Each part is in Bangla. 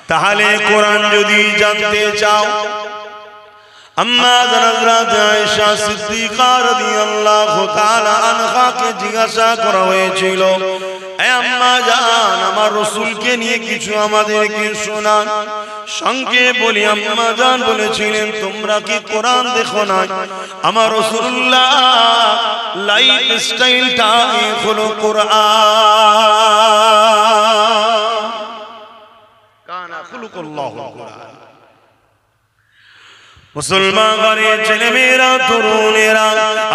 তাহলে কোরআন যদি জানতে চাও, আম্মা হযরত আয়েশা সিদ্দিকা রাদিয়াল্লাহু তাআলা আনহাকে জিজ্ঞাসা করা হয়েছিল, হে আম্মা জান, আমার রাসূলকে নিয়ে কিছু আমাদেরকে শোনান। সংক্ষেপে বলি, আম্মা জান বলেছিলেন, তোমরা কি কোরআন দেখো না? আমার রাসূলুল্লাহ লাইফ স্টাইলটা হলো কোরআন। কানা খুলুকুল্লাহুল কোরআন। মুসলমান ঘরের ছেলেমেয়েরা, তরুণেরা,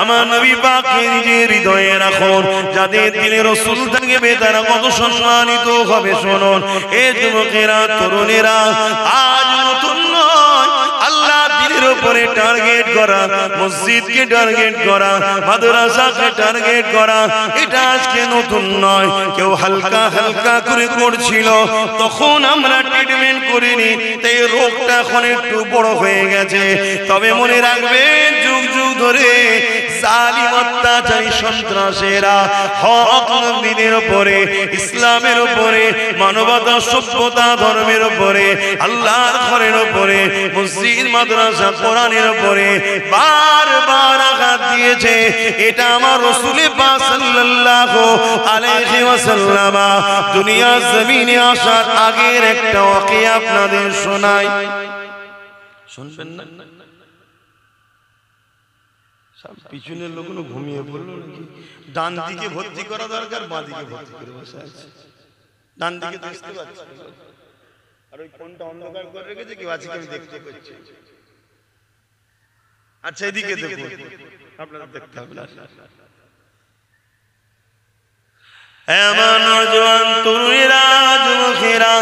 আমার নবী পাকের নিজের হৃদয়ে রাখুন, যাদের দিলে রাসূল থাকবে তারা কত সম্মানিত হবে শুনুন। এ যুবকেরা, তরুণেরা, আজ নতুন নয়, আল্লাহ দিনের উপরে টার্গেট করা, মসজিদকে টার্গেট করা, মাদ্রাসাকে টার্গেট করা, এটা আজকে নতুন নয়। কেউ হালকা হালকা করে করছিল, তখন আমরা ট্রিটমেন্ট করিনি, তাই রোগটা এখন একটু বড় হয়ে গেছে। তবে মনে রাখবেন, যুগ যুগ ধরে জালিম অত্যাচারী সন্ত্রাসীরা হক নবীদের উপরে, ইসলামের উপরে, মানবতা, সভ্যতা, ধর্মের উপরে, আল্লাহর ঘরের উপরে, মসজিদ, মাদ্রাসা, কোরআনের উপরে বারবার আঘাত দিয়েছে। এটা আমার রাসূল পাক সাল্লাল্লাহু আলাইহি ওয়াসাল্লাম দুনিয়ার জমিনে আসার আগের একটা ওয়াকিয়া আপনাদের শোনাই, শুনবেন না? সব পিছনের লোকগুলো ঘুমিয়ে পড়লো নাকি? ডান দিকে ভর্তি করা দরকার, বাঁ দিকে ভর্তি করে বসে আছে। ডান দিকে দেখতে পাচ্ছি, আর ওই কোনটা অন্ধকার করে রেখেছে কেউ আছে, আমি দেখতে পাচ্ছি। আচ্ছা, এদিকে দেখুন, আপনারা দেখতে হবে না। আমার নওজোয়ান তরুণেরা, যুবকেরা,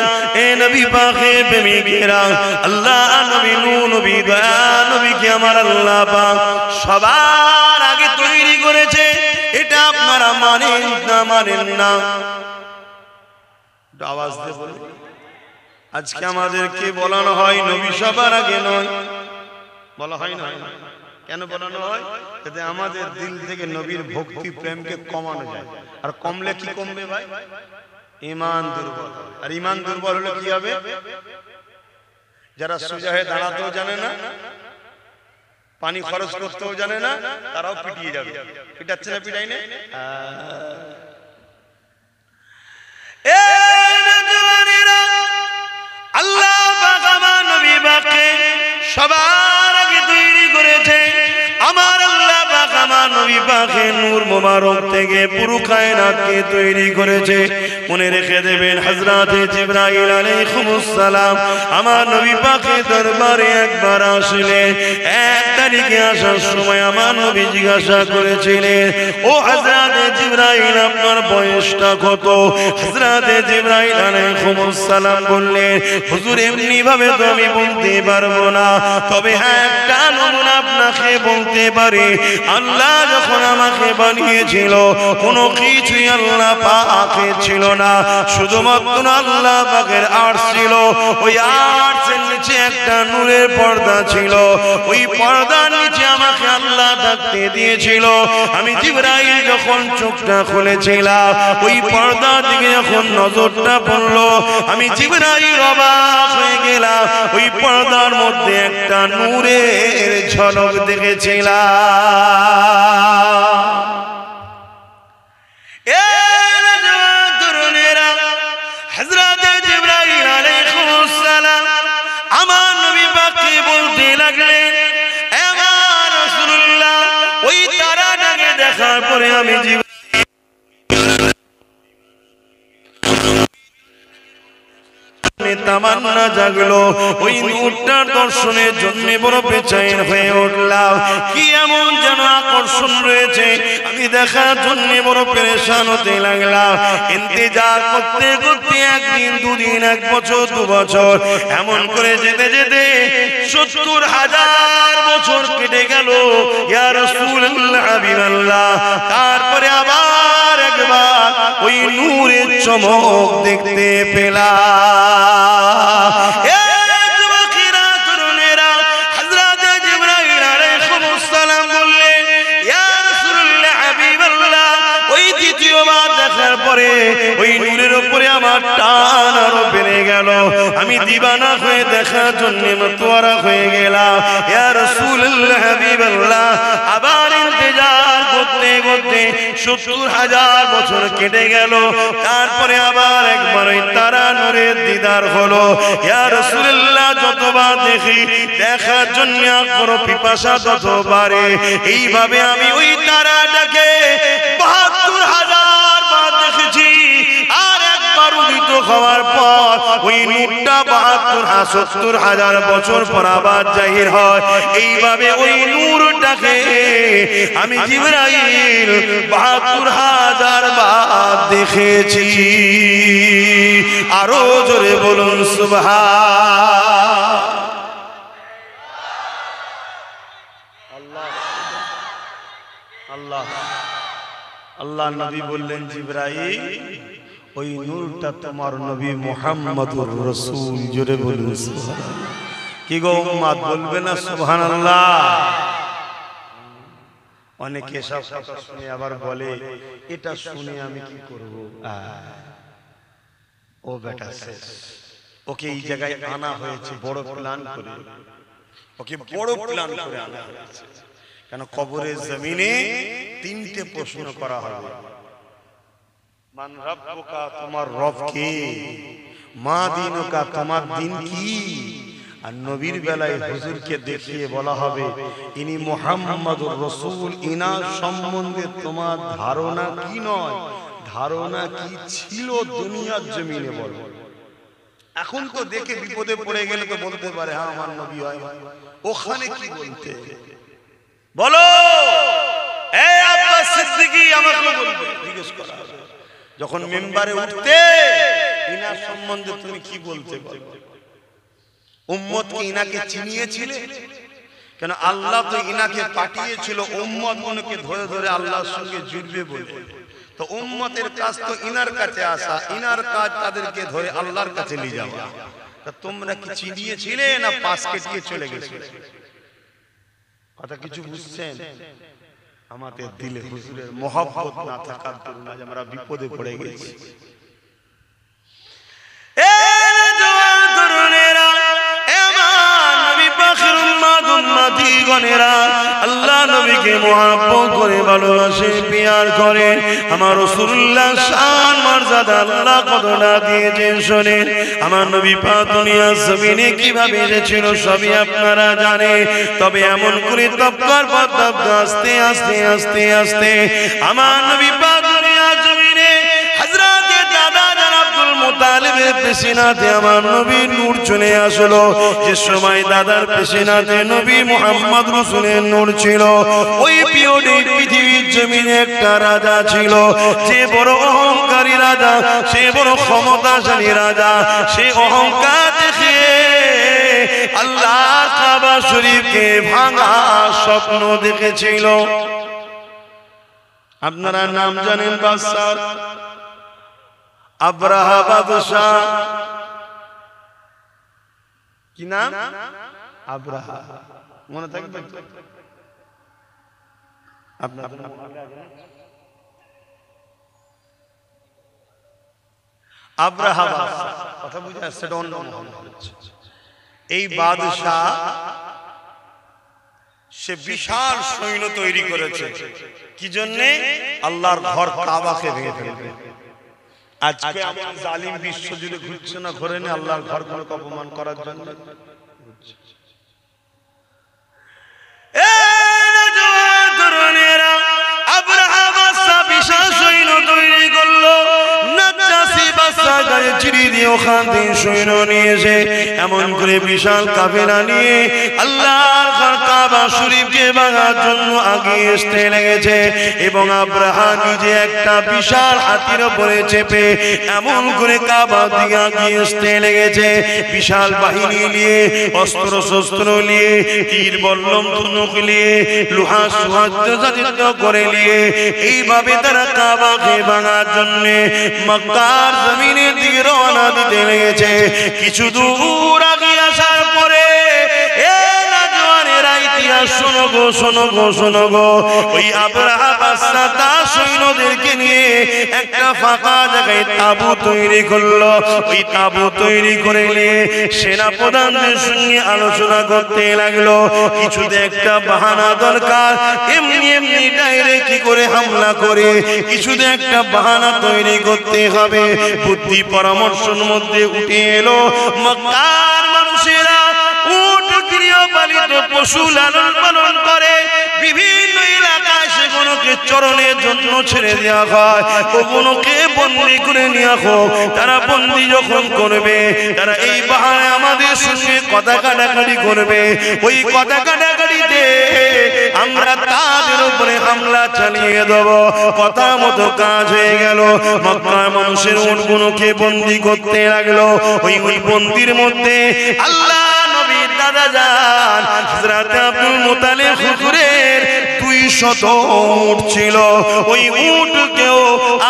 এ নবী পাকের প্রেমিকেরা, আল্লাহ নবী, নূর নবী, দয়া নবীকে আমার আল্লাহ পাক সবার আগে তৈরি করেছে। এটা আপনারা মানেন না মানেন না? আওয়াজ দিয়ে বলুন। আজকে আমাদেরকে বলানো হয় নবী সবার আগে নয়, বলা হয় না? কেন বলানো হয়? যাতে আমাদের দিল থেকে নবীর ভক্তি প্রেমকে কমানো যায়। আর কমলে কি কমবে ভাই? ঈমান দুর্বল। আর ঈমান দুর্বল হলে কি হবে? যারা সোজা হয়ে দাঁড়াতেও জানে না, পানি খরচ করতেও জানে না, তারাও পিটিয়ে যাবে। পিটাচ্ছে না, পিটাই না? আল্লাহ পাক আমার নবী পাককে সবার আগে তৈরি করেছে। আমার আল্লাহ পাক আমার নবী পাকের নূর মোবারক থেকে পুরো কায়নাতকে তৈরি করেছে। মনে রেখে দেবেন, হযরত জিবরাইল আলাইহিস সালাম আমার নবী পাকের দরবারে একবার আসলেন। এক তারিখে আসার সময় আমার নবী জিজ্ঞাসা করেছিলেন, ও হযরত জিবরাইল, আপনার বয়সটা কত? হযরত জিবরাইল আলাইহিস সালাম বললেন, হুজুর, এমনি ভাবে তো আমি বলতে পারবো না, তবে হ্যাঁ, একটা নমুনা আপনাকে বলতে পারি। আল্লাহ যখন আমাকে বানিয়েছিল, কোনো কিছুই আল্লাহ পাকে ছিল না, শুধুমাত্র আল্লাহ পাকের আরশ ছিল। ওই আরশের নিচে একটা নূরের পর্দা ছিল। ওই পর্দার নিচে আমাকে আল্লাহ থাকতে দিয়েছিল। আমি জিবরাইল যখন চোখটা খুলেছিলাম, ওই পর্দা দিকে যখন নজরটা পড়লো, আমি জিবরাইল অবাক হয়ে গেলাম। ওই পর্দার মধ্যে একটা নূরের ঝলক দেখেছিলাম। হযরত জিবরাইল আলাইহিস সালাম আমার নবী পাককে বলতে লাগলেন, হে আমার রাসূলুল্লাহ, ওই তারাটাকে দেখার পরে আমি তামান্না জাগলো, ওই নূরটার দর্শনের জন্য বড় বেচেন হয়ে উঠলাম। কি এমন যেন আকর্ষণ রয়েছে, আমি দেখার জন্য বড় পেরেশান হতে লাগলাম। ইন্তজার করতে করতে একদিন, দুদিন, এক বছর, 2 বছর, এমন করে যেতে যেতে 70,000 বছর কেটে গেল। ইয়া রাসূলুল্লাহ, হাবিবাল্লাহ, তারপরে আবার একবার ওই নূরের চমক দেখতে পেলাম। পরে ওই নূরের উপরে আমার টান আরো বেড়ে গেল। গেল, আমি দিবানা হয়ে দেখার জন্য মতোয়ারা হয়ে গেলাম। ইয়া রাসূলুল্লাহ হাবিবাল্লাহ, আবার ইন্তজার করতে করতে ৭০,০০০ বছর কেটে গেল। তারপরে আবার একবার ওই তারা নূরের দিদার হলো। ইয়া রাসূলুল্লাহ, যতবার দেখি দেখার জন্য কোনো পিপাসা তত বাড়ে। এইভাবে আমি ওই তারাটাকে ৭২,০০০ বার দেখেছি। আর একবার উদিত হওয়ার পর ওই নূরটা ৭২,০০০ বছর পর আবার জাহির হয়। এইভাবে ওই নূরটাকে আমি জিবরাইল ৭২,০০০ বার দেখেছি। আরো জোরে বলুন সুবহান আল্লাহ। আল্লাহ নবী বললেন, জিবরাইল, ওই নূরটা তোমার নবী মুহাম্মদুর রাসূল। জোরে বলুন সুবহানাল্লাহ। কি গো উম্মত, বলবে না সুবহানাল্লাহ? অনেকে সব কথা শুনে আবার বলে, এটা শুনে আমি কি করব? ও বেটা শেষ, ওকে এই জায়গায় আনা হয়েছে বড় প্ল্যান করে, ওকে বড় প্ল্যান করে আনা হয়েছে। কেন? কবরের জমিনে ৩টে প্রশ্ন করা হবে। মান রাব্বুকা, তোমার রব কে? মা দীনুকা, তোমার দিন কি? আর নবীর বেলায় হুজুরকে দেখিয়ে বলা হবে, ইনি মুহাম্মাদুর রাসূল। ইনার সম্বন্ধে তোমার ধারণা কি নয়, ধারণা কি ছিল দুনিয়ার জমিনে বলো। এখন তো দেখে বিপদে পড়ে গেলে তো বলতে পারে, হ্যাঁ আমার নবী হয়। ওখানে কি বলতে বলো? এই আব্বাস সিদ্দিকী আমাকে বলবে, জিজ্ঞেস করা হবে যখন মেম্বারে উঠতে, ইনার সম্বন্ধে তুমি কি বলতে পারো? উম্মত কি ইনাকে চিনিয়েছিলে? কেন? আল্লাহ তো ইনাকে পাঠিয়েছিল উম্মত মনকে ধরে ধরে আল্লাহর সঙ্গে জুড়বে বলে। তো উম্মতের কাজ তো ইনার কাছে আসা, ইনার কাজ তাদেরকে ধরে আল্লাহর কাছে নিয়ে যাওয়া। তা তোমরা কি চিনিয়েছিলে না পাশ কেটিয়ে চলে গেছিলে? কথা কিছু বুঝছেন? আমাদের দিলে হুজুরের মহব্বত না থাকার জন্য আজ আমরা বিপদে পড়ে গেছি। আল্লাহ নবীকে মুহাব্বত করে ভালোবাসে, পিয়ার করে। আমার রাসূলুল্লাহ শান মর্যাদা আল্লাহ কতটা দিয়েছেন শোনেন। আমার নবী পাক দুনিয়ার জমিনে কিভাবে এসেছিল সবই আপনারা জানেন। তবে এমন করে তবকার পর তবকা আস্তে আস্তে আস্তে আস্তে আমার নবী পাক দুনিয়ার জমিনে হযরত দাদা আব্দুল মুতালিবের পেশিনাতে আমার নবী নূর চলে আসলো। যে সময় দাদার পেশিনাতে নবী মুহাম্মদ রাসূলের নূর ছিল, ওই পিরিয়ডে পৃথিবীর জমিনে একটা রাজা ছিল, যে বড় অহংকারী রাজা, সে বড় ক্ষমতাশালী রাজা। সে অহংকার দেখিয়ে আল্লাহর কাবা শরীফকে ভাঙা স্বপ্ন দেখেছিল। আপনারা নাম জানেন বাদশাহ আব্রাহা বাদশাহ। কি নাম? আব্রাহা। মনে থাকবে আপনাদের? আব্রাহা বাদশাহ, কথা বুঝে আসছে? এই বাদশাহ সে বিশাল সৈন্য তৈরি করেছে। কি জন্যে? আল্লাহর ঘর কাবাকে ভেঙে ফেলবে। আজকে আমার জালিম বিশ্ব জুড়ে ঘুরছে না, ঘরে না আল্লাহর ঘরগুলোকে অপমান করার জন্য। আব্রাহা বাদশাহ বিশাল সৈন্য তৈরি করলো। নাজ্জাশী বাদশাহ গায়ে চিড়ি দিয়ে ওখান থেকে সৈন্য নিয়েছে। এমন করে বিশাল কাফেলা নিয়ে আল্লাহর ঘর কাবা শরীফকে ভাঙার জন্য আগিয়ে আসতে লেগেছে। এবং আব্রাহা নিজে একটা বিশাল হাতির উপরে চেপে এমন করে কাবা দিকে আগিয়ে আসতে লেগেছে। বিশাল বাহিনী নিয়ে, অস্ত্র শস্ত্র নিয়ে, তীর বল্লম ধনুক নিয়ে, লোহা সুহাজ্য করে নিয়ে এইভাবে তারা কাবাকে ভাঙার জন্য মক্কার জমিনের দিকে রওনা দিতে লেগেছে। কিছু দূর আগে আসার পরে শোনো গো শোনো গো শোনো গো, ওই আবরাহা বাদশা তার সৈন্যদেরকে নিয়ে একটা ফাঁকা জায়গায় তাঁবু তৈরি করলো। ওই তাঁবু তৈরি করে নিয়ে সেনাপ্রধানদের সঙ্গে আলোচনা করতে লাগলো, কিছুতে একটা বাহানা দরকার, এমনি এমনি ডাইরেক্ট কি করে হামলা করে কিছুতে একটা বাহানা তৈরি করতে হবে। বুদ্ধি পরামর্শের মধ্যে উঠে এলো মক্কার মানুষেরা উট গৃহপালিত পশু লালন পালন করে, বিভিন্ন এলাকায় সেগুলোকে চরণের জন্য ছেড়ে দেওয়া হয়, ওগুলোকে বন্দি করে নেওয়া হোক। তারা বন্দি যখন করবে, তারা এই বাহানায় আমাদের সঙ্গে কথা কাটাকাটি করবে। ওই কথা কাটাকাটিতে আমরা তাদের উপরে হামলা চালিয়ে দেব। কথা মতো কাজ হয়ে গেল। মক্কার মানুষের উটগুলোকে বন্দি করতে লাগলো। ওই বন্দির মধ্যে আল্লাহ নবীর দাদা যান হযরত আব্দুল মুত্তালিব হুজুরের 200 উট ছিল। ওই উটকেও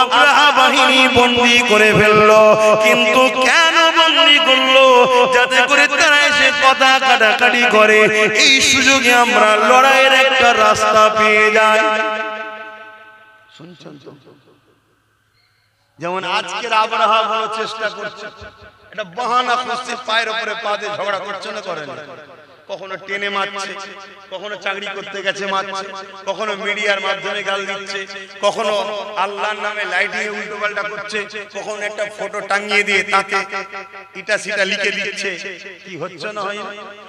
আবরাহা বাহিনী বন্দি করে ফেললো। কিন্তু কেন বন্দি করলো? যাতে করে তারা এসে কথা কাটাকাটি করে, এই সুযোগে আমরা লড়াইয়ের একটা রাস্তা পেয়ে যাই। শুনছেন তো? যেমন আজকের আবরাহা বড় চেষ্টা করছে, এটা বাহানা খুঁজছে, পায়ের উপরে পা দিয়ে ঝগড়া করছে না, করে না? কখনো টেনে মারছে, কখনো চাকরি করতে গেছে মারছে, কখনো মিডিয়ার মাধ্যমে গাল দিচ্ছে, কখনো আল্লাহর নামে লাইটিং এ উল্টো পাল্টা করছে, কখনো একটা ফটো টাঙিয়ে দিয়ে তাতে ইটা সিটা লিখে দিচ্ছে। কি হচ্ছে না হয়,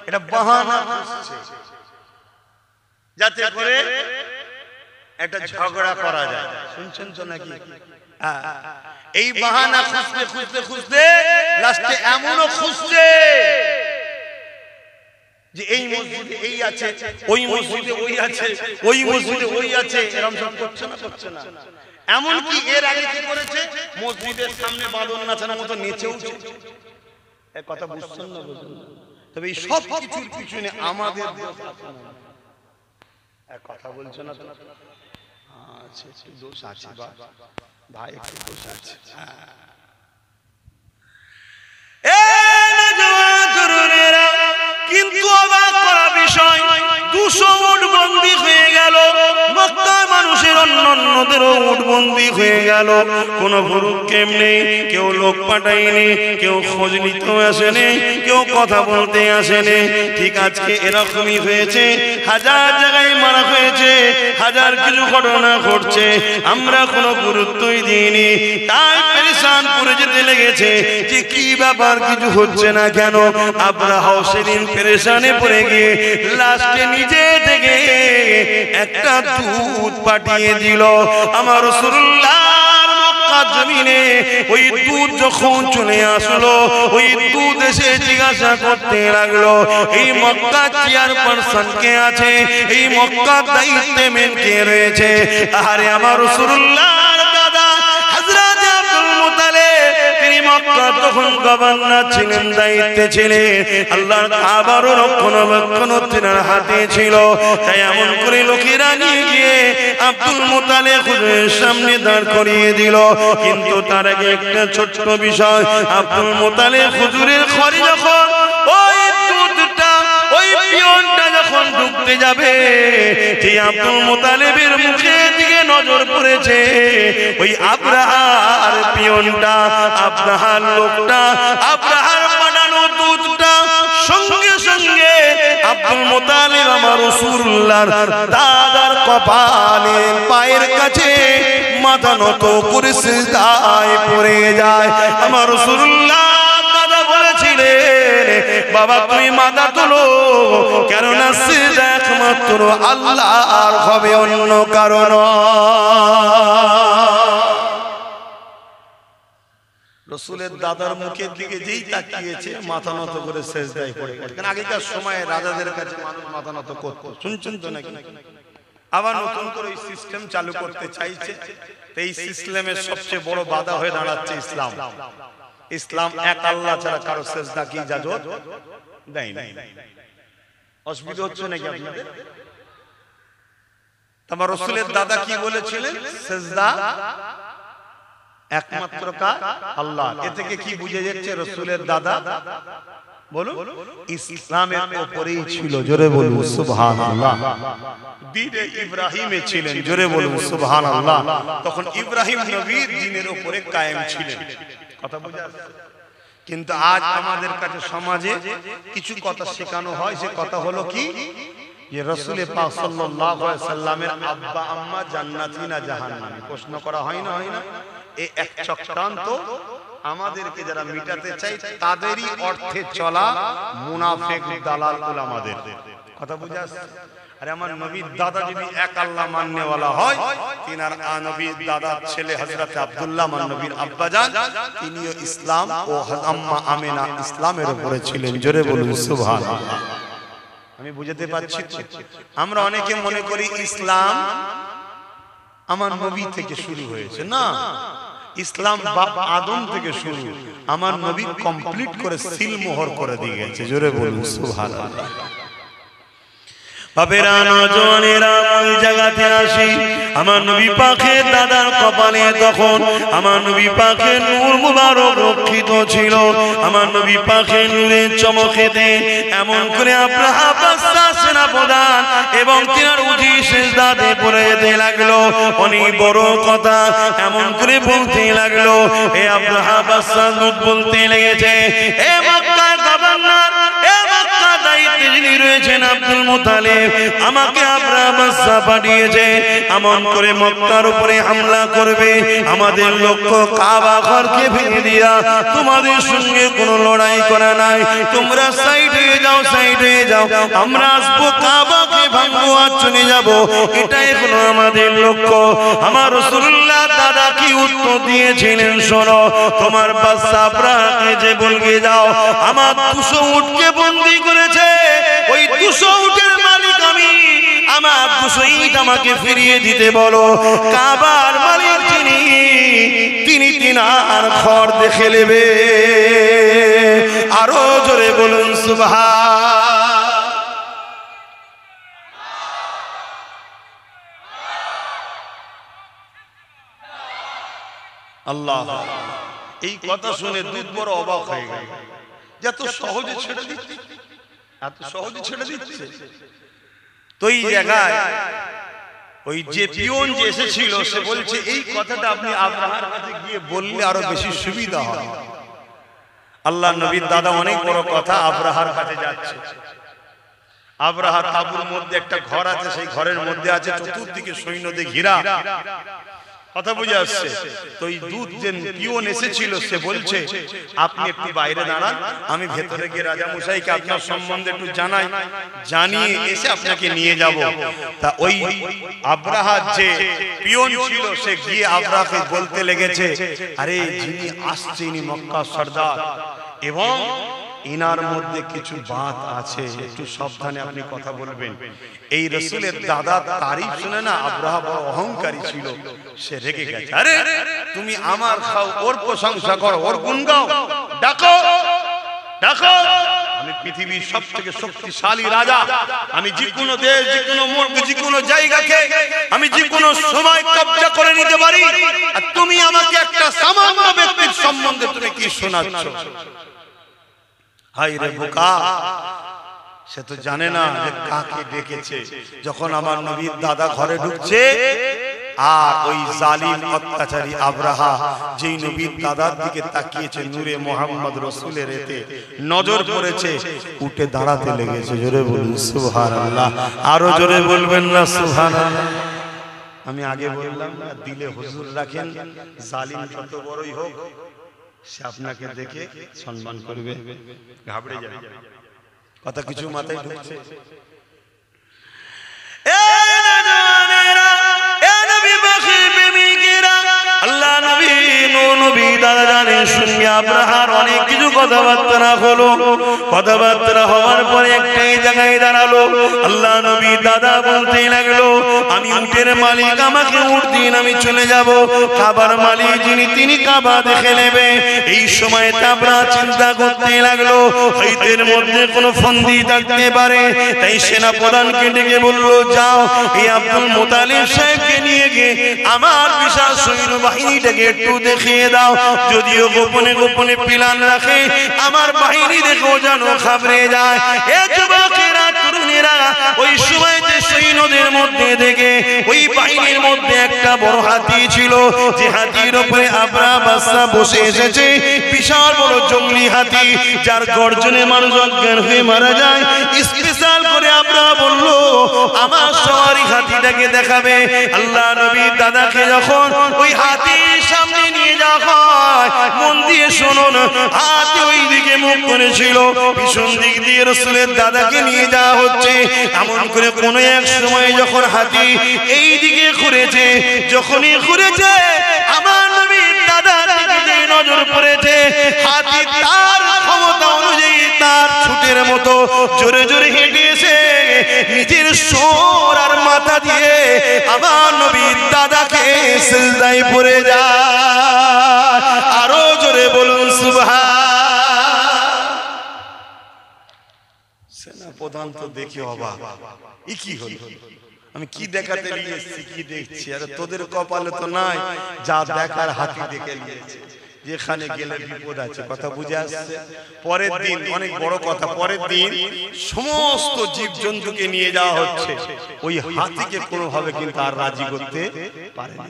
এটা বাহানা খুঁজছে যাতে করে একটা ঝগড়া করা যায়। শুনছেন তো নাকি? এই বাহানা খুঁজতে খুঁজতে খুঁজতে লাস্টে এমনও খুঁজছে যে এই মসজিদে এই আছে, ওই মসজিদে ওই আছে, ওই মসজিদে ওই আছে, এরকম সব করছে না, করছে না। এমন কি এর আগে কি করেছে? মসজিদের সামনে বাঁদর নাচানোর মতো নেচে উঠছে। এই কথা বুঝছেন না? বুঝুন। তবে এই সব কিছুর পিছনে আমাদের এক কথা বলছো না তো? আচ্ছা, একটু দোষ আছে ভাই, একটু দোষ আছে। কিন্তু অবাক করা বিষয়, 200 উট বন্দী হয়ে গেল। মক্কার মানুষের অন্যদেরও উট বন্দী হয়ে গেল। কোনো ভুরুক্ষেপ নেই, কেউ লোক পাঠায়নি, কেউ খোঁজ নিতেও আসেনি, কেউ কথা বলতে আসেনি। ঠিক আজকে এরকমই হয়েছে, হাজার জায়গায় মারা হয়েছে, হাজার কিছু ঘটনা ঘটছে, আমরা কোনো গুরুত্বই দিইনি। তাই পেরেশান করে যেতে লেগেছে যে কি ব্যাপার, কিছু হচ্ছে না কেন? আবরাহা সেদিন পেরেশানে পড়ে গিয়ে লাস্টে নিজে থেকে একটা দুধ পাঠিয়ে দিল। আমার রাসূলুল্লাহর মক্কা জমিনে ওই দুধ যখন চলে আসলো, ওই দুধ এসে জিজ্ঞাসা করতে লাগলো, এই মক্কা চেয়ারপারসন কে আছে, এই মক্কার দায়িত্বে মেন কে রয়েছে? আরে আমার রাসূলুল্লাহর দাদা হযরত আব্দুল মুত্তালিব, তিনি মক্কা তখন গভর্নর ছিলেন, দায়িত্বে ছিলেন। আল্লাহর কাবার রক্ষণাবেক্ষণ তিনার হাতে ছিল। তাই এমন করে লোকেরা নিয়ে গিয়ে আব্দুল মুত্তালিব হুজুরের সামনে দাঁড় করিয়ে দিল। কিন্তু তার আগে একটা ছোট্ট বিষয়, আব্দুল মুত্তালিব হুজুরের ঘরে যখন ওই দুধটা, ওই পিয়নটা যখন ঢুকতে যাবে, যে আব্দুল মুত্তালিবের মুখের দিকে নজর পড়েছে, ওই আবরাহার পিয়নটা, আবরাহার লোকটা, আবরাহার বানানো দুধটা সঙ্গে সঙ্গে আব্দুল মুত্তালিব আমার রাসূলুল্লাহর দাদার কপালে পায়ের কাছে মাথা নত করে সিজদায় পড়ে যায়। আমার রাসূলুল্লাহ দাদা বলেছিলেন, বাবা তুমি মাথা তোলো, কেননা সিজদা একমাত্র আল্লাহর হবে, অন্য কারণ। রাসূলের দাদার মুখের দিকে যেই তাকিয়েছে, মাথা নত করে সিজদায় পড়ে গেছে। কারণ আগেকার সময়ে রাজাদের কাছে মানুষ মাথা নত করত। শুনছেন তো নাকি? আবার নতুন করে এই সিস্টেম চালু করতে চাইছে। এই সিস্টেমের সবচেয়ে বড় বাধা হয়ে দাঁড়াচ্ছে ইসলাম। ইসলাম এক আল্লাহ ছাড়া কারো সিজদা কি ইজাজত দেয় না। অসুবিধা হচ্ছে নাকি আপনাদের? তোমার রাসূলের দাদা কি বলেছিলেন? সিজদা একমাত্র কার? আল্লাহ। এ থেকে কি বুঝে যাচ্ছে? রাসূলের দাদা বলো ইসলামের উপরেই ছিল, জোরে বলুন সুবহানাল্লাহ। দ্বীনে ইব্রাহিমে ছিলেন, জোরে বলুন সুবহানাল্লাহ। তখন ইব্রাহিম নবী দ্বীনের উপরে কায়েম ছিলেন। কথা বুঝা যাচ্ছে? কিন্তু আজ আমাদের কাছে সমাজে কিছু কথা শেখানো হয়, সে কথা হলো কি, যে রাসূল পাক সাল্লাল্লাহু আলাইহি সাল্লামের আব্বা আম্মা জান্নাতি না জাহান্নামী। প্রশ্ন করা হয় না, হয় না? এই এক চক্রান্ত আমাদেরকে যারা মিটাতে চাই তাদেরই অর্থে চলা মুনাফিক দালাল উলামাদের। কথা বুঝা যাচ্ছে? আরে আমার নবীর দাদা যদি এক আল্লাহ মাননেওয়ালা হয়, তিনার নবীর দাদার ছেলে হযরত আব্দুল্লাহ মান নবীর আব্বাজান, তিনিও ইসলাম ও আম্মা আমিনা ইসলামের উপরে ছিলেন, জোরে বলুন সুবহানাল্লাহ। আমি বুঝাতে পারছি তো? আমরা অনেকে মনে করি ইসলাম আমার নবী থেকে শুরু হয়েছে, না, ইসলাম বাপ আদম থেকে শুরু, আমার নবী কমপ্লিট করে সিল মোহর করে দিয়ে গেছে, জোরে বলুন সুবহানাল্লাহ। বাবেরা নওজওয়ানেরা ওই জায়গাতে আসি, আমার নবী পাকের দাদার কপালে তখন আমার নবী পাকের নূর মুবারক রক্ষিত ছিল। আমার নবী পাকের নূরের চমকেতে এমন করে আব্রাহা বাদশা সেনাপ্রধান এবং তিনার উজি সিজদাতে পড়ে যেতে লাগলো। অনেক বড় কথা এমন করে বলতে লাগলো, এ আব্রাহা বাদশা বলতে লেগেছে, এ মক্কার গভর্নর, এ মক্কা দায়িত্বে যিনি রয়েছেন আব্দুল মুতালিব, আমাকে আব্রাহা বাদশা পাঠিয়েছে এমন করে মক্কার উপরে হামলা করবে। আমাদের লক্ষ্য কাবা ঘরকে ভেঙে দিয়া তোমাদের সঙ্গে কোনো লড়াই করা নাই, তোমরা সাইড হয়ে যাও, সাইড হয়ে যাও, আমরা আসবো কাবাকে ভাঙবো আর চলে যাব, এটাই হলো আমাদের লক্ষ্য। আমার রাসূলুল্লাহ দাদা কি উত্তর দিয়েছিলেন শোনো, তোমার বাদশা আব্রাহাকে যে বলকে যাও আমার 200 উটকে বন্দী করেছে, ওই 200 উটের মালিক আমি, আমার 200 ইট আমাকে ফিরিয়ে দিতে বলো। কাবার মালিক যিনি, তিনি তিনার ঘর দেখে নেবে। আরো জোরে বলুন সুবহান আল্লাহ। এই কথা শুনে দুধ বড় অবাক হয়ে গেল, এত সহজে ছেড়ে দিচ্ছে, এত সহজে ছেড়ে দিচ্ছে। তো এই জায়গায় ওই যে পিয়ন যে এসেছিল সে বলছে, এই কথাটা আপনি আব্রাহার কাছে গিয়ে বললে আরো বেশি সুবিধা হয়। আল্লাহ নবীর দাদা অনেক বড় কথা, আব্রাহার কাছে যাচ্ছে। আব্রাহার তাঁবুর মধ্যে একটা ঘর আছে, সেই ঘরের মধ্যে আছে চতুর্দিকে সৈন্য দিয়ে ঘেরা। কথা বুঝে আসছে? তো এই দুধ যে পিয়ন এসেছিল সে বলছে, আপনি একটু বাইরে দাঁড়ান, আমি ভেতরে গিয়ে রাজা মশাইকে আপনার সম্বন্ধে একটু জানাই, জানিয়ে এসে আপনাকে নিয়ে যাব। তা ওই আব্রাহার যে পিয়ন ছিল সে গিয়ে আব্রাহাকে বলতে লেগেছে, আরে যিনি আসছে ইনি মক্কার সর্দার এবং ইনার মধ্যে কিছু বাত আছে, একটু সাবধানে আপনি কথা বলবেন। এই রাসূলের দাদার তারিফ শুনে না আব্রাহা বড় অহংকারী ছিল, সে রেগে গেছে। আরে তুমি আমার খাও, ওর প্রশংসা করো, ওর গুণ গাও, ডাকো ডাকো, আমি পৃথিবীর সবথেকে শক্তিশালী রাজা, আমি যে কোনো দেশ, যে কোনো মুলক, যে কোনো জায়গাকে আমি যে কোনো সময় কব্জা করে নিতে পারি, আর তুমি আমাকে একটা সামান্য ব্যক্তির সম্বন্ধে তুমি কি শোনাচ্ছ? হায় রে বোকা, সে তো জানে না যে কাকে ডেকেছে। যখন আমার নবীর দাদা ঘরে ঢুকছে আর ওই জালিম অত্যাচারী আব্রাহা যেই নবীর দাদার দিকে তাকিয়েছে, নূরে মুহাম্মদ রাসূলের এতে নজর পড়েছে, উঠে দাঁড়াতে লেগেছে। জোরে বলুন সুবহানাল্লাহ। আরো জোরে বলবেন না সুবহানাল্লাহ। আমি আগে বললাম না, দিলে হুজুর রাখেন, জালিম যত বড়ই হোক সে আপনাকে দেখে সম্মান করবে, ঘাবড়ে যাবে। কথা কিছু মাথায় ঢুকছে? আল্লাহ নবী নবী দাদা জানের সঙ্গে আব্রাহার অনেক কিছু কথাবার্তা হলো। কথাবার্তা হওয়ার পরে একটাই জায়গায় দাঁড়ালো। আল্লাহ নবী দাদা বলতে লাগলো, আমি উটের মালিক, আমাকে উট দিন, আমি চলে যাব। কাবার মালিক যিনি, তিনি কাবা দেখে নেবে। এই সময় আব্রাহা চিন্তা করতে লাগলো, হয়তের মধ্যে কোনো ফন্দি থাকতে পারে। তাই সেনা প্রধানকে ডেকে বললো, যাও এই আব্দুল মুতালিব সাহেবকে নিয়ে গিয়ে আমার বিশাল সৈন্য বাহিনীটাকে একটু দেখিয়ে দাও। যদিও গোপনে গোপনে প্ল্যান রাখে, আমার বাহিনী দেখো যেন ঘাবড়ে যায়। এ যুবকেরা, তরুণেরা, ওই সময় যে সৈন্যদের মধ্যে দেখে ওই বাহিনীর মধ্যে একটা বড় হাতি ছিল, যে হাতির উপরে আবরাহা বাদশা বসে এসেছে। বিশাল বড় জঙ্গলি হাতি, যার গর্জনে মানুষ অজ্ঞান হয়ে মারা যায়। স্পেশাল করে আবরাহা বলল, আমার সওয়ারি হাতিটাকে দেখাবে। আল্লাহ নবীর দাদাকে যখন ওই হাতির সামনে নিয়ে যাওয়া হয়, মন দিয়ে শুনুন, হাতি ওই দিকে মুখ করেছিল, পিছন দিক দিয়ে রাসূলের দাদাকে নিয়ে যাওয়া হচ্ছে। এমন করে কোন এক সময় যখন হাতি এই দিকে ঘুরেছে, যখনই ঘুরেছে, আমার নবীর দাদার দিকে যে নজর পড়েছে, হাতি তার ক্ষমতা অনুযায়ী তার ছুটের মতো জোরে জোরে হেঁটে এসে নিজের সোর আর মাথা দিয়ে আমার নবীর দাদাকে সিজদায় পড়ে যায়। আরো জোরে বলুন সুবহান। সেনাপ্রধান তো দেখে অবাক, ই কি হলো? আমি কি দেখাতে নিয়ে এসেছি, কি দেখছি? আরে তোদের কপালে তো নাই যা দেখার, হাতি দেখে নিয়েছে। যেখানে গেলে বিপদ আছে, কথা বুঝে আসছে? পরের দিন, অনেক বড় কথা, পরের দিন সমস্ত জীবজন্তুকে নিয়ে যাওয়া হচ্ছে। ওই হাতিকে কোনোভাবে কিন্তু আর রাজি করতে পারে না,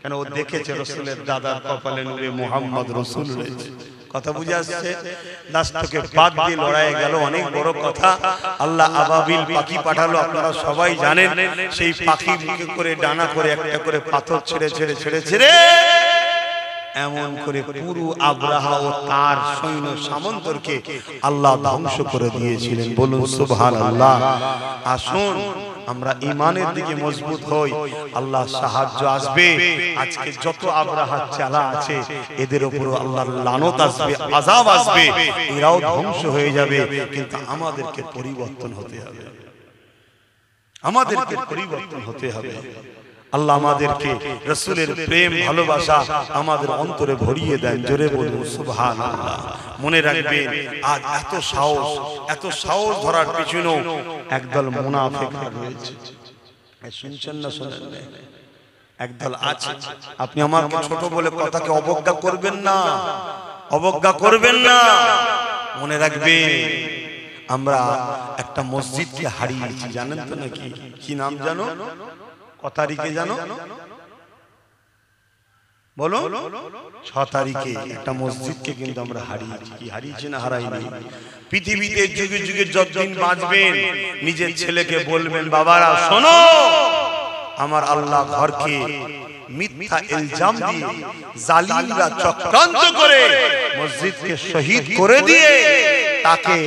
কেন ও দেখেছে রাসূলের দাদার কপালে নূরে মুহাম্মদ রাসূল রয়েছে। কথা বুঝে আসছে? লাস্টকে বাদ দিয়ে লড়াই গেল, অনেক বড় কথা। আল্লাহ আবাবিল পাখি পাঠালো, আপনারা সবাই জানেন। সেই পাখি মুখে করে ডানা করে একটা করে পাথর ছেড়ে ছেড়ে ছেড়ে ছেড়ে এমন করে পুরো আবরাহা ও তার সৈন্য সামন্তরকে আল্লাহ ধ্বংস করে দিয়েছিলেন। বলুন সুবহানাল্লাহ। আসুন আমরা ঈমানের দিকে মজবুত হই, আল্লাহ সাহায্য আসবে। আজকে যত আবরাহা চালা আছে, এদের উপর আল্লাহর লানত আসবে, আযাব আসবে, এরাও ধ্বংস হয়ে যাবে। কিন্তু আমাদেরকে পরিবর্তন হতে হবে, আমাদেরকে পরিবর্তন হতে হবে। আল্লাহ আমাদেরকে রাসূলের প্রেম ভালোবাসা আমাদের অন্তরে ভরিয়ে দেন। জোরে বলুন সুবহানাল্লাহ। মনে রাখবেন, আজ এত সাহস ধরার পিছনেও একদল মুনাফিক রয়েছে। শুনছেন না? শোনেন না? একদল আছে। আপনি আমাকে ছোট বলে কথাকে অবজ্ঞা করবেন না, অবজ্ঞা করবেন না। মনে রাখবেন, আমরা একটা মসজিদকে হারিয়েছি, জানেন তো নাকি? কি নাম জানো? কত তারিখে জানো? বলো। 6 তারিখে একটা মসজিদকে কিন্তু আমরা হারিয়েছি। কি হারিয়েছি না হারাইনি? পৃথিবীতে যুগে যুগে যতদিন বাঁচবেন, নিজের ছেলেকে বলবেন, বাবারা শোনো, আমার আল্লাহ ঘরকে মিথ্যা ইলজাম দিয়ে জালিমরা চক্রান্ত করে মসজিদকে শহীদ করে দিয়ে তাকে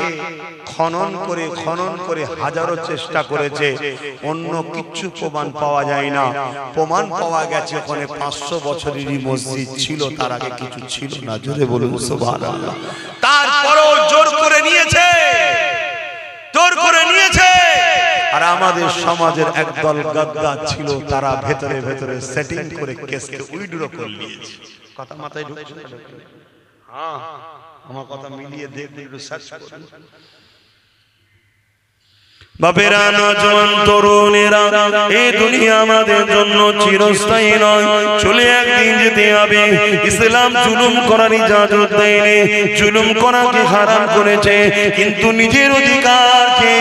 খনন করে হাজারো চেষ্টা করেছে, অন্য কিচ্ছু প্রমাণ পাওয়া যায় না। প্রমাণ পাওয়া গেছে ওখানে 500 বছরেরই মসজিদ ছিল, তার আগে কিছু ছিল না। জোরে বলুন সুবহানাল্লাহ। তারপরেও জোর করে নিয়েছে, জোর করে নিয়েছে। আর আমাদের সমাজের একদল গাদ্দার ছিল, তারা ভেতরে ভেতরে সেটিং করে কেসকে উইথড্র করে নিয়েছে। কথা মাথায় ঢুকছে? হ্যাঁ, আমার কথা মিলিয়ে দেখবেন, একটু সার্চ করুন। বাপেরা, নওজোয়ান তরুণেরা, এই দুনিয়া আমাদের জন্য চিরস্থায়ী নয়, চলে একদিন যেতে হবে। ইসলাম জুলুম করার ইজাজত দেয়নি, জুলুম করাকে হারাম করেছে, কিন্তু নিজের অধিকারকে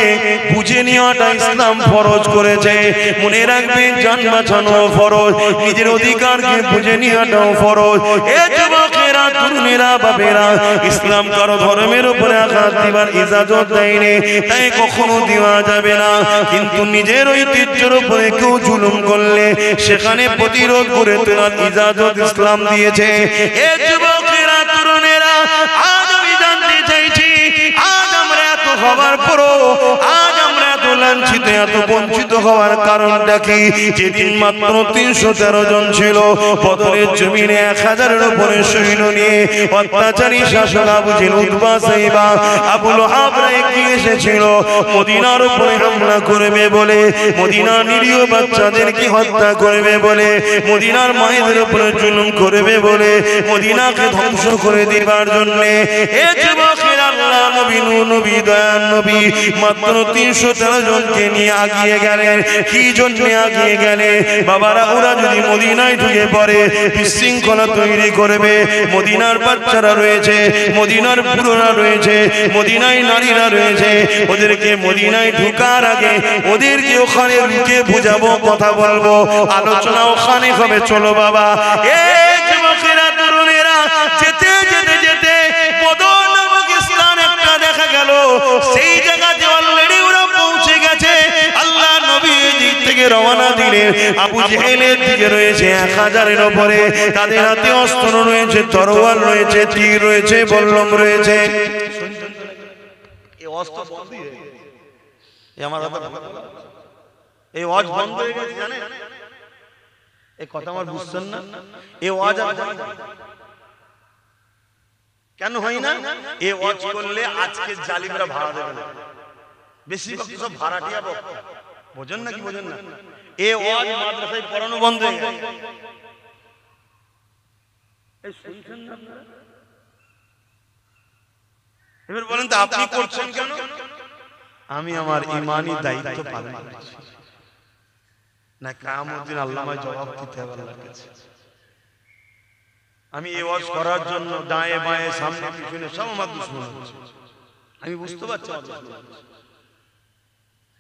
বুঝে নেওয়াটা ইসলাম ফরজ করেছে। মনে রাখবেন, জান বাঁচানো ফরজ, নিজের অধিকারকে বুঝে নেওয়াটাও ফরজ। এ যুবকেরা, তরুণেরা, বাপেরা, ইসলাম কারো ধর্মের উপরে আঘাত দিবার ইজাজত দেয়নি, তাই কখনো দিওয়া যাবে না। কিন্তু নিজের ঐতিহ্যের উপরে কেউ জুলুম করলে সেখানে প্রতিরোধ করে তোলার ইজাজত ইসলাম দিয়েছে। এ যুবকেরা, তরুণেরা, আজ আমি জানতে চাইছি, আজ আমরা এত হবার পরও আজ আমরা এত লাঞ্ছিত, এত বঞ্চিত হওয়ার কারণটা কি? যেদিন মাত্র 313 জন ছিল, বদরের জমিনে 1000-এর উপরে সৈন্য নিয়ে অত্যাচারী শাসক আবু জেহেল, উতবা, সাইবা, আবু লাহাবরা এগিয়ে এসেছিল মদিনার উপরে হামলা করবে বলে, মদিনার নিরীহ বাচ্চাদেরকে হত্যা করবে বলে, মদিনার মায়েদের উপরে জুলুম করবে বলে, মদিনাকে ধ্বংস করে দিবার জন্য। এ যুবকেরা, আল্লাহ নবী, নূর নবী, দয়ার নবী, মাত্র 313 জনকে নিয়ে আগিয়ে গেলেন। কি জন্য আগিয়ে গেলে বাবারা? ওরা যদি মদিনায় ঢুকে পড়ে বিশৃঙ্খলা তৈরি করবে। মদিনার বাচ্চারা রয়েছে, মদিনার বুড়োরা রয়েছে, মদিনায় নারীরা রয়েছে, ওদেরকে মদিনায় ঢুকার আগে ওদেরকে ওখানে রুকে বুঝাবো, কথা বলবো, আলোচনা ওখানে হবে। চলো বাবা, এই যুবকেরা তরুণেরা যেতে যেতে যেতে বদর নামক স্থান একটা দেখা গেল। সেই জায়গাতে অলরেডি ওরা পৌঁছে গেছে। আল্লাহ নবী দিক থেকে রওনা দিলেন। আবু জেহেলের দিকে রয়েছে 1000-এর উপরে, তাদের হাতে অস্ত্র রয়েছে, তরোয়াল রয়েছে, তীর রয়েছে, বল্লম রয়েছে। এই অস্ত্র বন্ধ হয়ে গেছে, এই আমার কথা এই ওয়াজ বন্ধ হয়ে গেছে জানেন? এই কথা আমার বুঝছেন না? এই ওয়াজ কেন হয় না? এই ওয়াজ করলে আজকে জালিমরা ভাড়া দেবে না, বেশিরভাগ সব ভাড়াটিয়া বক্তা। বোঝেন না কি বোঝেন না? এই ওয়াজ মাদ্রাসায় পড়ানো বন্ধ হয়ে গেছে। এই শুনছেন না আপনারা? এবার বলেন তো আপনি করছেন কেন? আমি আমার ঈমানি দায়িত্ব পালন করছি না, কিয়ামতের দিন আল্লাহর জবাব দিতে হবে আল্লাহর কাছে। আমি এই ওয়াজ করার জন্য ডায়ে বায়ে সামনে পিছনে সব আমার দুশমন হচ্ছে, আমি বুঝতে পারছি,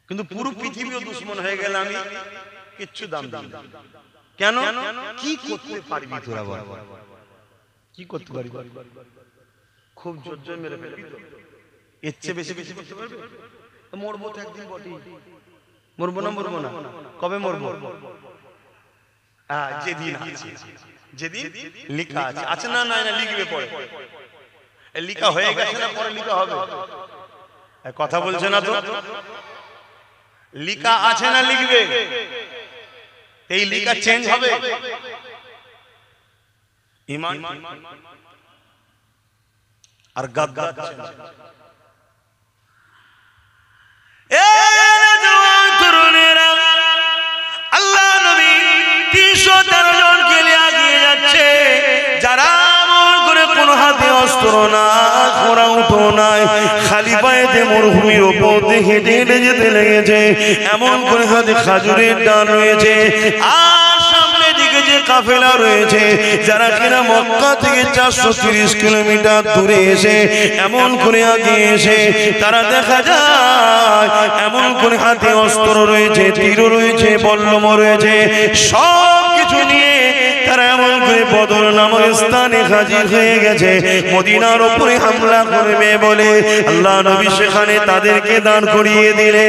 কিন্তু পুরো পৃথিবীও দুশমন হয়ে গেলে আমি কিচ্ছু দাম দিই না। কেন? কি করতে পারবি তোরা বল? কি করতে পারবি? খুব জোর জোর মেরে ফেলবি তো? এর চেয়ে বেশি বেশি করতে পারবে? মরবো তো একদিন বটেই। মরবো না? মরবো না। কবে মরবো? যেদিন আছে, যেদিন লিখা আছে। আছে না? না, লিখবে পরে। লিখা হয়ে গেছে না, পরে লিখা হবে? কথা বলছে না তো? লিখা আছে না, লিখবে। এই লিখা চেঞ্জ হবে। ঈমান আর গাদ্দার চেঞ্জ। আল্লাহ নবী 313 জনকে নিয়ে এগিয়ে যাচ্ছে, যারা আমল করে কোন হাতে অস্ত্র না, ঘোড়া উঠো নাই, খালি পায়েতে মরুভূমির ওপর দিয়ে হেঁটে হেঁটে যেতে লেগেছে। এমন করে হাতে খাজুরের ডাল রয়েছে, আর সামনে দিকে যে কাফেলা রয়েছে, যারা কিনা মক্কা থেকে 430 কিলোমিটার দূরে এসে এমন করে আগে এসে তারা দেখা যায় এমন করে হাতে অস্ত্র রয়েছে, তীর রয়েছে, বল্লম রয়েছে, সব কিছু নিয়ে তারা এমন করে বদর নামক স্থানে হাজির হয়ে গেছে। মদিনার উপরে হামলা করবে বলে আল্লাহ নবী সেখানে তাদেরকে দাঁড় করিয়ে দিলে।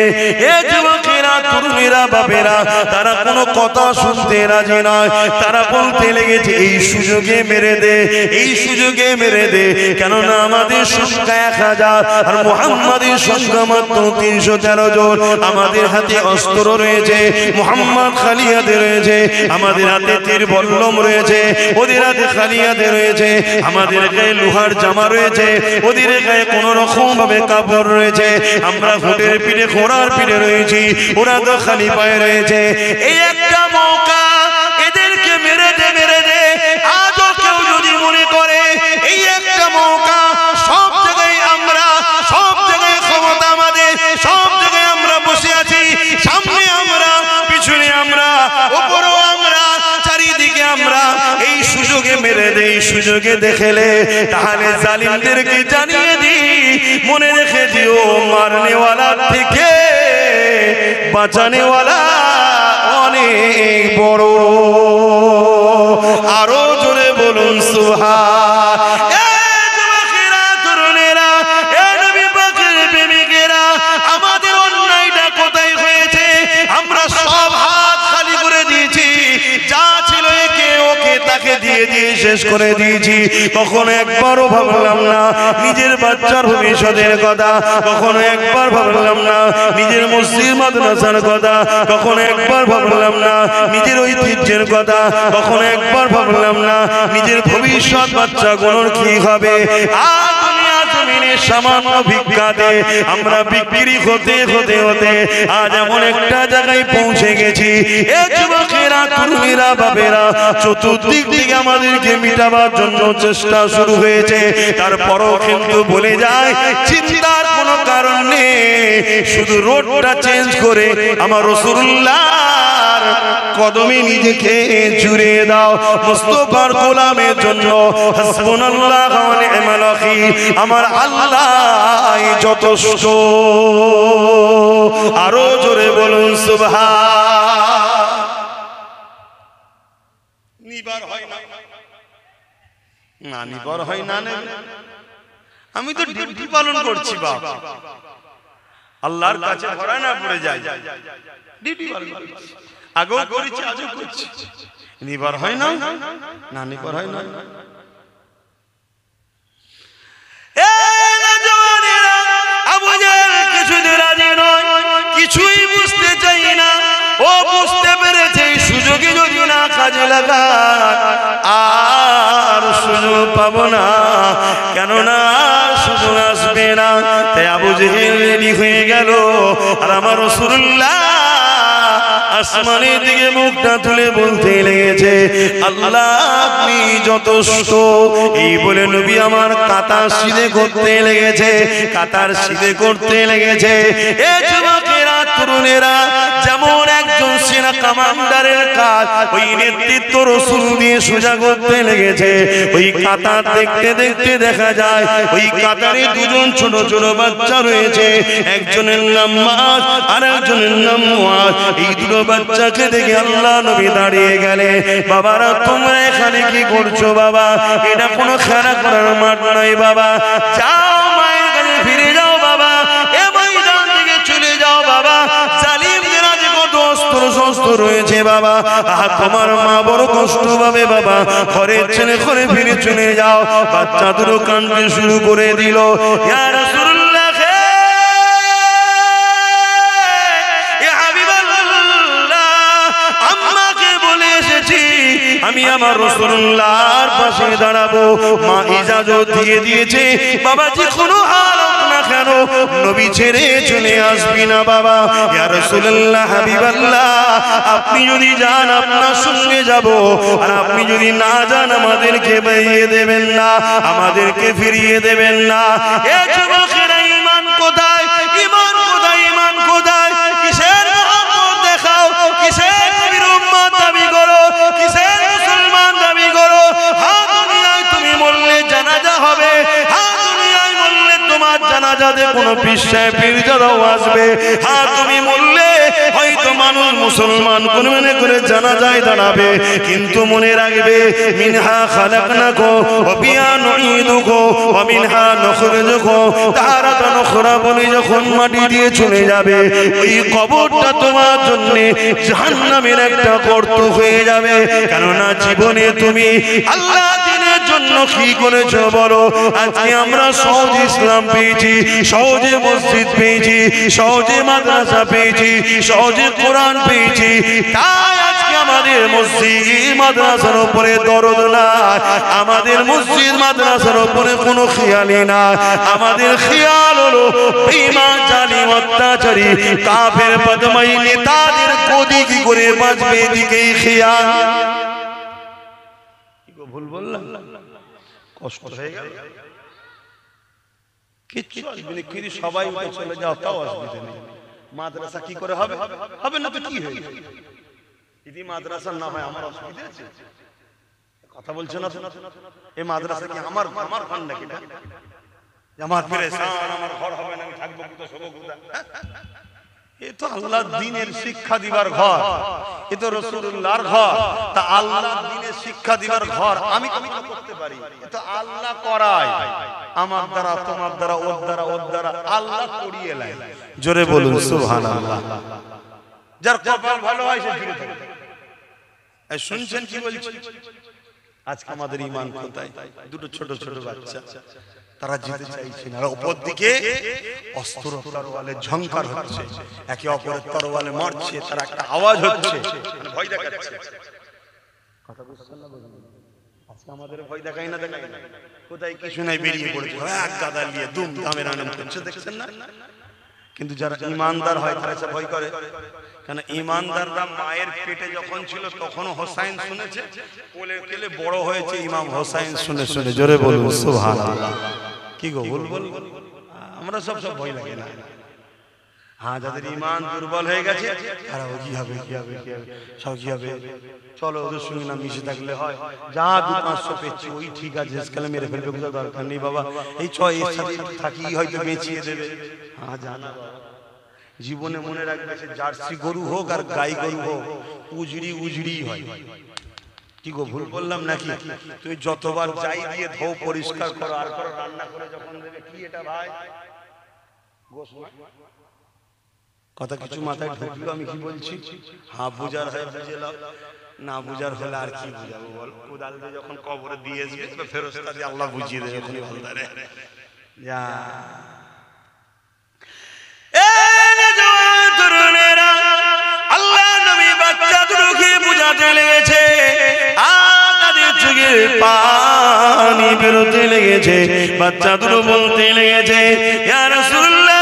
এ যুবকেরা, তরুণেরা, বাপেরা, তারা কোনো কথা শুনতে রাজি নয়। তারা বলতে লেগেছে, এই সুযোগে মেরে দে, এই সুযোগে মেরে দে। কেননা আমাদের সংখ্যা 1000 আর মুহাম্মাদের সংখ্যা মাত্র 313 জন। আমাদের হাতে অস্ত্র রয়েছে, মুহাম্মদ খালি হাতে রয়েছে, আমাদের হাতে তীর বল্লম রয়েছে, ওদের হাতে খালি হাতে রয়েছে, আমাদের গায়ে লোহার জামা রয়েছে, ওদের গায়ে কোন রকম ভাবে কাপড় রয়েছে। আমরা ঘোড়ার পিঠে ঘোড়ার পিঠে রয়েছি, ওরা তো খালি পায়ে রয়েছে। এই একটা মৌকা, এদেরকে মেরে দে, মেরে দে। আজও কেউ যদি মনে করে এই একটা মৌকা, সব জায়গায় আমরা, সব জায়গায় ক্ষমতা আমাদের, সব জায়গায় আমরা বসে আছি, সামনে আমরা, পিছনে আমরা, উপরেও আমরা, চারিদিকে আমরা, এই সুযোগে মেরে দে, এই সুযোগে দেখেলে তাহলে জালিমদেরকে জানিয়ে দি, মনে রেখে দিও, মারনেওয়ালা থেকে বাঁচানেওয়ালা অনেক বড়। আরো জোরে বলুন সুবহান। আমাদের অন্যায়টা কোথায় হয়েছে? আমরা সব হাত খালি করে দিয়েছি, যা ছিল একে ওকে তাকে দিয়ে দিয়ে শেষ করে দিয়েছি। কখনো একবারও ভাবলাম না নিজের বাচ্চার ভবিষ্যতের কথা, কখনো একবার ভাবলাম না নিজের মসজিদ মাদ্রাসার কথা, কখনো একবার ভাবলাম না নিজের ঐতিহ্যের কথা, কখনো একবার ভাবলাম না নিজের ভবিষ্যৎ বাচ্চাগুলোর কি হবে। আর সামান্য ভিক্ষাতে আমরা বিক্রি হতে হতে হতে আজ এমন একটা জায়গায় পৌঁছে গেছি। এ যুবকেরা, তরুণীরা, বাপেরা, চতুর্দিক থেকে আমাদেরকে মিটাবার জন্য চেষ্টা শুরু হয়েছে। তারপরও কিন্তু বলে যায় চিন্তার কোনো কারণ নেই। শুধু রোডটা চেঞ্জ করে আমার রাসূলুল্লাহর কদমে নিজেকে জুড়ে দাও। মুস্তাফার গোলামের জন্য হাসবুনাল্লাহ ওয়া নি'মাল ওয়াকিল, আমার আল্লাহ যথেষ্ট। আরো জোরে বলুন সুবহান। নিবার হয় না, না নিবার হয় না, আমি তো ডিউটি পালন করছি বাপ, আল্লাহর কাছে ধরা না পড়ে যায়, ডিউটি পালন করছি, আগেও করেছি আজও করছি, নিবার হয় না, না নিবার হয় না। আবু জাহেল কিছুতে রাজি নয়, কিছুই বুঝতে চাই না। ও বুঝতে পেরেছে সুযোগে যদি না কাজে লাগায় আর সুযোগ পাবো না, কেননা সুযোগ আসবে না। তাই আবু জাহেল রেডি হয়ে গেল, আর আমার রাসূলুল্লাহ আসমানের দিকে মুখটা তুলে বলতে লেগেছে, আল্লাহ আপনি যথেষ্ট। এই বলে নবী আমার কাতার সিধে করতে লেগেছে, কাতার সিধে করতে লেগেছে। এ যুবকেরা, তরুণেরা, যেমন একজন সেনা কমান্ডারের কাজ ওই নেতৃত্ব রাসূল দিয়ে সোজা করতে লেগেছে, ওই কাতার দেখতে দেখতে দেখা যায় ওই কাতারে দুজন ছোট ছোট বাচ্চা রয়েছে, একজনের নাম মাস আর একজনের নাম মুআজ। এই দুটো বাচ্চাকে দেখে আল্লাহ নবী দাঁড়িয়ে গেলেন, বাবারা তোমরা এখানে কি করছো বাবা? এটা কোনো খেলা করার মাঠ নয় বাবা, যাও মায়ের কাছে ফিরে যাও বাবা, এ ময়দান থেকে চলে যাও বাবা। জালিমদের আজ কত অস্ত্র শস্ত্র রয়েছে বাবা, তোমার মা বড় কষ্ট পাবে বাবা, ঘরের ছেলে ঘরে ফিরে চলে যাও। বাচ্চা দুটো কাঁদতে শুরু করে দিল, ইয়া রাসূলুল্লাহ আমি আমার রাসূলুল্লাহর পাশে দাঁড়াবো। মা ইজাজত দিয়ে দিয়েছে, বাবাজি কোনো হাল হোক না কেন নবী ছেড়ে চলে আসবি না বাবা। ইয়া রাসূলুল্লাহ হাবিবাল্লাহ, আপনি যদি যান আপনার সঙ্গে যাব, আর আপনি যদি না যান আমাদেরকে বাইয়ে দেবেন না, আমাদেরকে ফিরিয়ে দেবেন না। এ যুবকেরা, ঈমান কোথায়? ঈমান কোথায়? ঈমান কোথায়? কিসের মহব্বত দেখাও, কিসের নবীর উম্মত দাবি করো, কিসের মুসলমান দাবি করো? হ্যাঁ দুনিয়ায় তুমি বললে জানাজা হবে, হ্যাঁ দুনিয়ায় বললে তোমার জানাজাতে কোনো পীর সাহেব পীরজাদাও আসবে, হ্যাঁ তুমি বললে হয়তো মানুষ মুসলমান কোন মনে করে জানাজায় দাঁড়াবে, কিন্তু মনে রাখবে মিনহা খালাকনাকুম ওয়া ফিহা নুঈদুকুম ওয়া মিনহা নুখরিজুকুম তারাতান উখরা বলে যখন মাটি দিয়ে চলে যাবে, ওই কবরটা তোমার জন্য জাহান্নামের একটা গর্ত হয়ে যাবে। কেননা জীবনে তুমি আল্লাহ দ্বীনের জন্য কি করেছো বলো? আজকে আমরা সহজ ইসলাম পেয়েছি, সহজে মসজিদ পেয়েছি, সহজে মাদ্রাসা পেয়েছি, সহজে কোরআন পেয়েছি, তাই আজকে আমাদের মসজিদ মাদ্রাসার উপরে দরদ নাই, আমাদের মসজিদ মাদ্রাসার উপরে কোনো খেয়ালই না। আমাদের খেয়াল হলো বেঈমান জালিম অত্যাচারী কাফের বদমাই নেতাদের গদি কি করে বাঁচবে, এদিকেই খেয়াল। ভুল বললাম, কষ্ট হয়ে গেল, কিচ্ছু আসবে না, কিন্তু সবাই চলে যাও তাও আসবে না। মাদ্রাসা কি করে হবে? হবে না তো কি হয়ে যাবে? যদি মাদ্রাসা না হয় আমার অসুবিধা আছে? কথা বলছো না? এই মাদ্রাসা কি আমার আমার ঘর নাকি? আমার পেরেশান, আমার ঘর হবে না, আমি থাকবো কোথা, শোবো কোথা? এ তো আল্লাহর দ্বীনের শিক্ষা দিবার ঘর, এ তো রাসূলুল্লাহর ঘর। তা আল্লাহর দ্বীনের শিক্ষা দিবার ঘর আমি কি করতে পারি? এ তো আল্লাহ করায়, আমার দ্বারা, তোমার দ্বারা, ওর দ্বারা, ওর দ্বারা আল্লাহ করিয়ে নেয়। জোরে বলুন সুবহানাল্লাহ। যার কপাল ভালো হয় সে জুড়ে থাকে। এই শুনছেন কি বলছি? আজকে আমাদের ঈমান কোথায়? দুটো ছোট ছোট বাচ্চা, তারা যেতে চাইছে না, উপর দিকে অস্ত্র তরোয়ালে ঝংকার হচ্ছে, একে অপরের তরোয়ালে মারছে, তার একটা আওয়াজ হচ্ছে, ভয় দেখাচ্ছে। কথা বুঝছেন না? আজকে আমাদের ভয় দেখাই না, দেখাই না, কোথায় কিছু নাই, বেরিয়ে পড়েছে এক গাদা নিয়ে দুম দামের আনন্দ করছে, দেখছেন না? কিন্তু যারা ঈমানদার হয় তারা সে ভয় করে, কেন ঈমানদাররা মায়ের পেটে যখন ছিল তখনও হোসাইন শুনেছে, কোলে কোলে বড় হয়েছে ইমাম হোসাইন শুনে শুনে। জোরে বলুন সুবহানাল্লাহ। কি গো ভুল বল? আমরা সব ভয় লাগে না। হ্যাঁ, যাদের ইমান দুর্বল হয়ে গেছে তারা কি হবে সব কি হবে, চলো ওদের সঙ্গে না মিশে থাকলে হয়, যা 200-500 পেয়েছি ওই ঠিক আছে, আজকাল মেরে ফেলবে, কোথাও দরকার নেই বাবা, এই ছয় এর সাথে থাকি হয়তো বেঁচিয়ে দেবে। হ্যাঁ, জানা জীবনে মনে রাখবে, সে জার্সি গরু হোক আর গাই গরু হোক, উজড়ি হয়। কি গো, ভুল বললাম নাকি? তুই যতবার যাই দিয়ে ধোও, পরিষ্কার করো, আর করো, রান্না করে যখন দেবে, কি এটা ভাই কথা কিছু মাথায় ঢুকলো আমি কি বলছি? হ্যাঁ, বুঝার হয় বুঝে লাও, না বুঝার হলে আর কি বুঝাবো বল? কোদাল দিয়ে যখন কবরে দিয়ে আসবে ফেরেশতা দিয়ে আল্লাহ বুঝিয়ে দেবে যখনই বলদারে যা। আল্লাহ নবী বাচ্চা দুটোকে বুঝাতে লেগেছে, তাদের চোখে পানি বেরোতে লেগেছে, বাচ্চা দুটো বলতে লেগেছে, ইয়া রাসূলুল্লাহ,